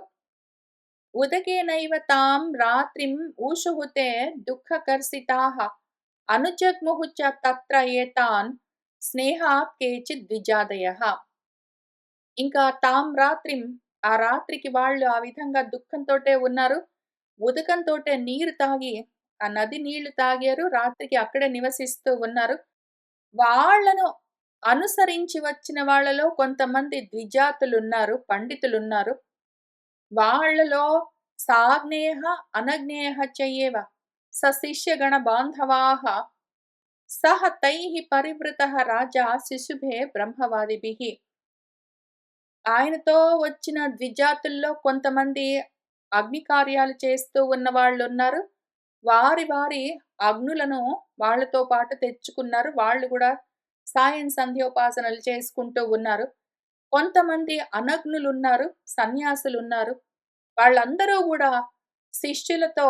ఉదకేనైవ తాం రాత్రిం ఊషుః తే దుఃఖకర్షితాః అనుజగ్ముః చ తత్ర ఏతాన్ స్నేహాత్ కేచిద్ ద్విజాదయః. ఇంకా తాం రాత్రిం ఆ రాత్రికి వాళ్ళు ఆ విధంగా దుఃఖంతోటే ఉన్నారు. ఉదకంతోటే నీరు తాగి ఆ నది నీళ్లు తాగారు. రాత్రికి అక్కడే నివసిస్తూ ఉన్నారు. వాళ్ళను అనుసరించి వచ్చిన వాళ్ళలో కొంతమంది ద్విజాతులున్నారు, పండితులున్నారు. వాళ్ళలో సాగ్నేహ అనగ్నేహ చయేవ సశిష్యగణ బాంధవాః సహ తైః పరివృతః రాజా శిశుభే బ్రహ్మవాదిభిః. ఆయనతో వచ్చిన ద్విజాతుల్లో కొంతమంది అగ్ని కార్యాలు చేస్తూ ఉన్న వాళ్ళున్నారు. వారి వారి అగ్నులను వాళ్ళతో పాటు తెచ్చుకున్నారు. వాళ్ళు గూడా సాయం సంధ్యోపాసనలు చేసుకుంటూ ఉన్నారు. కొంతమంది అనగ్నులున్నారు, సన్యాసులున్నారు. వాళ్ళందరూ గూడా శిష్యులతో,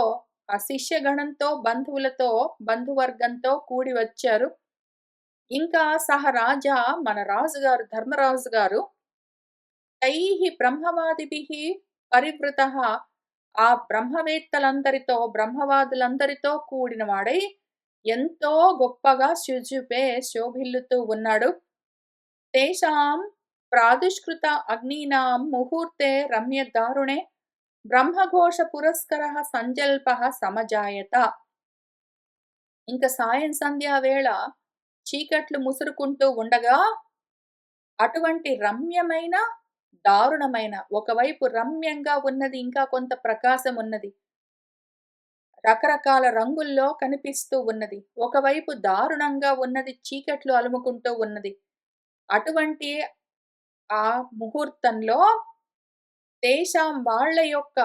ఆ శిష్యగణంతో, బంధువులతో, బంధువర్గంతో కూడి వచ్చారు. ఇంకా సహ రాజా మన రాజుగారు ధర్మరాజు గారు తైః బ్రహ్మవాదిభిః పరివృతః ఆ బ్రహ్మవేత్తలందరితో, బ్రహ్మవాదులందరితో కూడిన వాడై ఎంతో గొప్పగా శుజుపే శోభిల్లుతూ ఉన్నాడు. తేషాం ప్రాదుష్కృత అగ్నీనాం ముహూర్తే రమ్య దారుణే బ్రహ్మఘోష పురస్కరః సంజల్పః సమజాయత. ఇంక సాయం సంధ్యా వేళ చీకట్లు ముసురుకుంటూ ఉండగా అటువంటి రమ్యమైన, దారుణమైన ఒకవైపు రమ్యంగా ఉన్నది, ఇంకా కొంత ప్రకాశం ఉన్నది. రకరకాల రంగుల్లో కనిపిస్తూ ఉన్నది. ఒకవైపు దారుణంగా ఉన్నది, చీకట్లు అలుముకుంటూ ఉన్నది. అటువంటి ఆ ముహూర్తంలో తేషాం వాళ్ళ యొక్క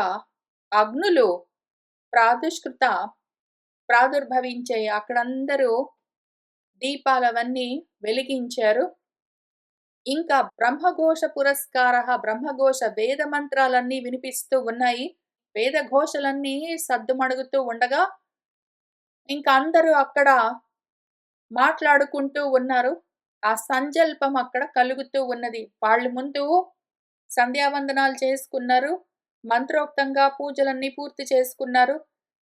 అగ్నులు ప్రాదుష్కృత ప్రాదుర్భవించాయి. అక్కడందరూ దీపాలవన్నీ వెలిగించారు. ఇంకా బ్రహ్మఘోష పురస్కారః బ్రహ్మఘోష వేద మంత్రాలన్నీ వినిపిస్తూ ఉన్నాయి. వేద ఘోషలన్నీ సద్దుమణుగుతూ ఉండగా ఇంక అందరూ అక్కడ మాట్లాడుకుంటూ ఉన్నారు. ఆ సంజల్పం అక్కడ కలుగుతూ ఉన్నది. వాళ్ళు ముందు సంధ్యావందనాలు చేసుకున్నారు. మంత్రోక్తంగా పూజలన్నీ పూర్తి చేసుకున్నారు.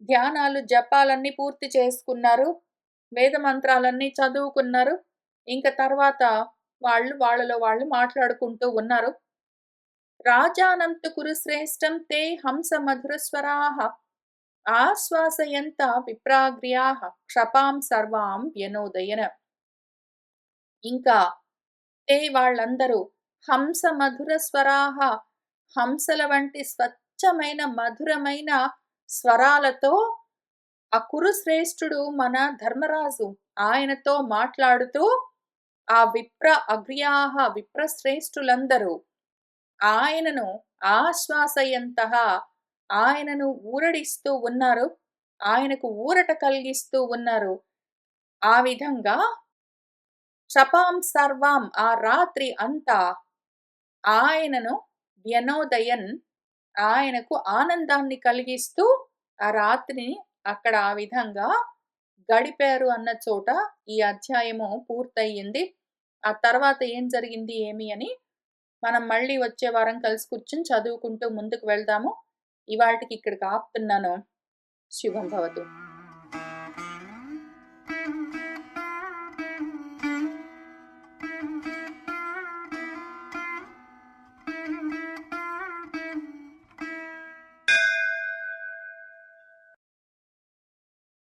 ధ్యానాలు, జపాలన్నీ పూర్తి చేసుకున్నారు. వేద మంత్రాలన్నీ చదువుకున్నారు. ఇంక తర్వాత వాళ్ళలో వాళ్ళు మాట్లాడుకుంటూ ఉన్నారు. రాజానం తు కురు శ్రేష్టం తే హంస మధురస్వరాః ఆశ్వాసయంత విప్రాగ్ర్యాః క్షపాం సర్వాం వ్యనోదయన. ఇంకా వాళ్ళందరూ హంస మధుర స్వరాః హంసల వంటి స్వచ్ఛమైన మధురమైన స్వరాలతో ఆ కురుశ్రేష్ఠుడు మన ధర్మరాజు ఆయనతో మాట్లాడుతూ ఆ విప్ర అగ్ర్యాః విప్రశ్రేష్ఠులందరూ ఆయనను ఆశ్వాసయంతః ఆయనను ఊరడిస్తూ ఉన్నారు. ఆయనకు ఊరట కలిగిస్తూ ఉన్నారు. ఆ విధంగా క్షపాం సర్వాం ఆ రాత్రి అంతా ఆయనను వ్యనోదయన్ ఆయనకు ఆనందాన్ని కలిగిస్తూ ఆ రాత్రిని అక్కడ ఆ విధంగా గడిపారు అన్న చోట ఈ అధ్యాయము పూర్తయింది. ఆ తర్వాత ఏం జరిగింది ఏమి అని మనం మళ్ళీ వచ్చే వారం కలిసి కూర్చొని చదువుకుంటూ ముందుకు వెళ్దాము. ఇవాల్టికి ఇక్కడికి ఆపుతున్నాను. శుభం భవతు.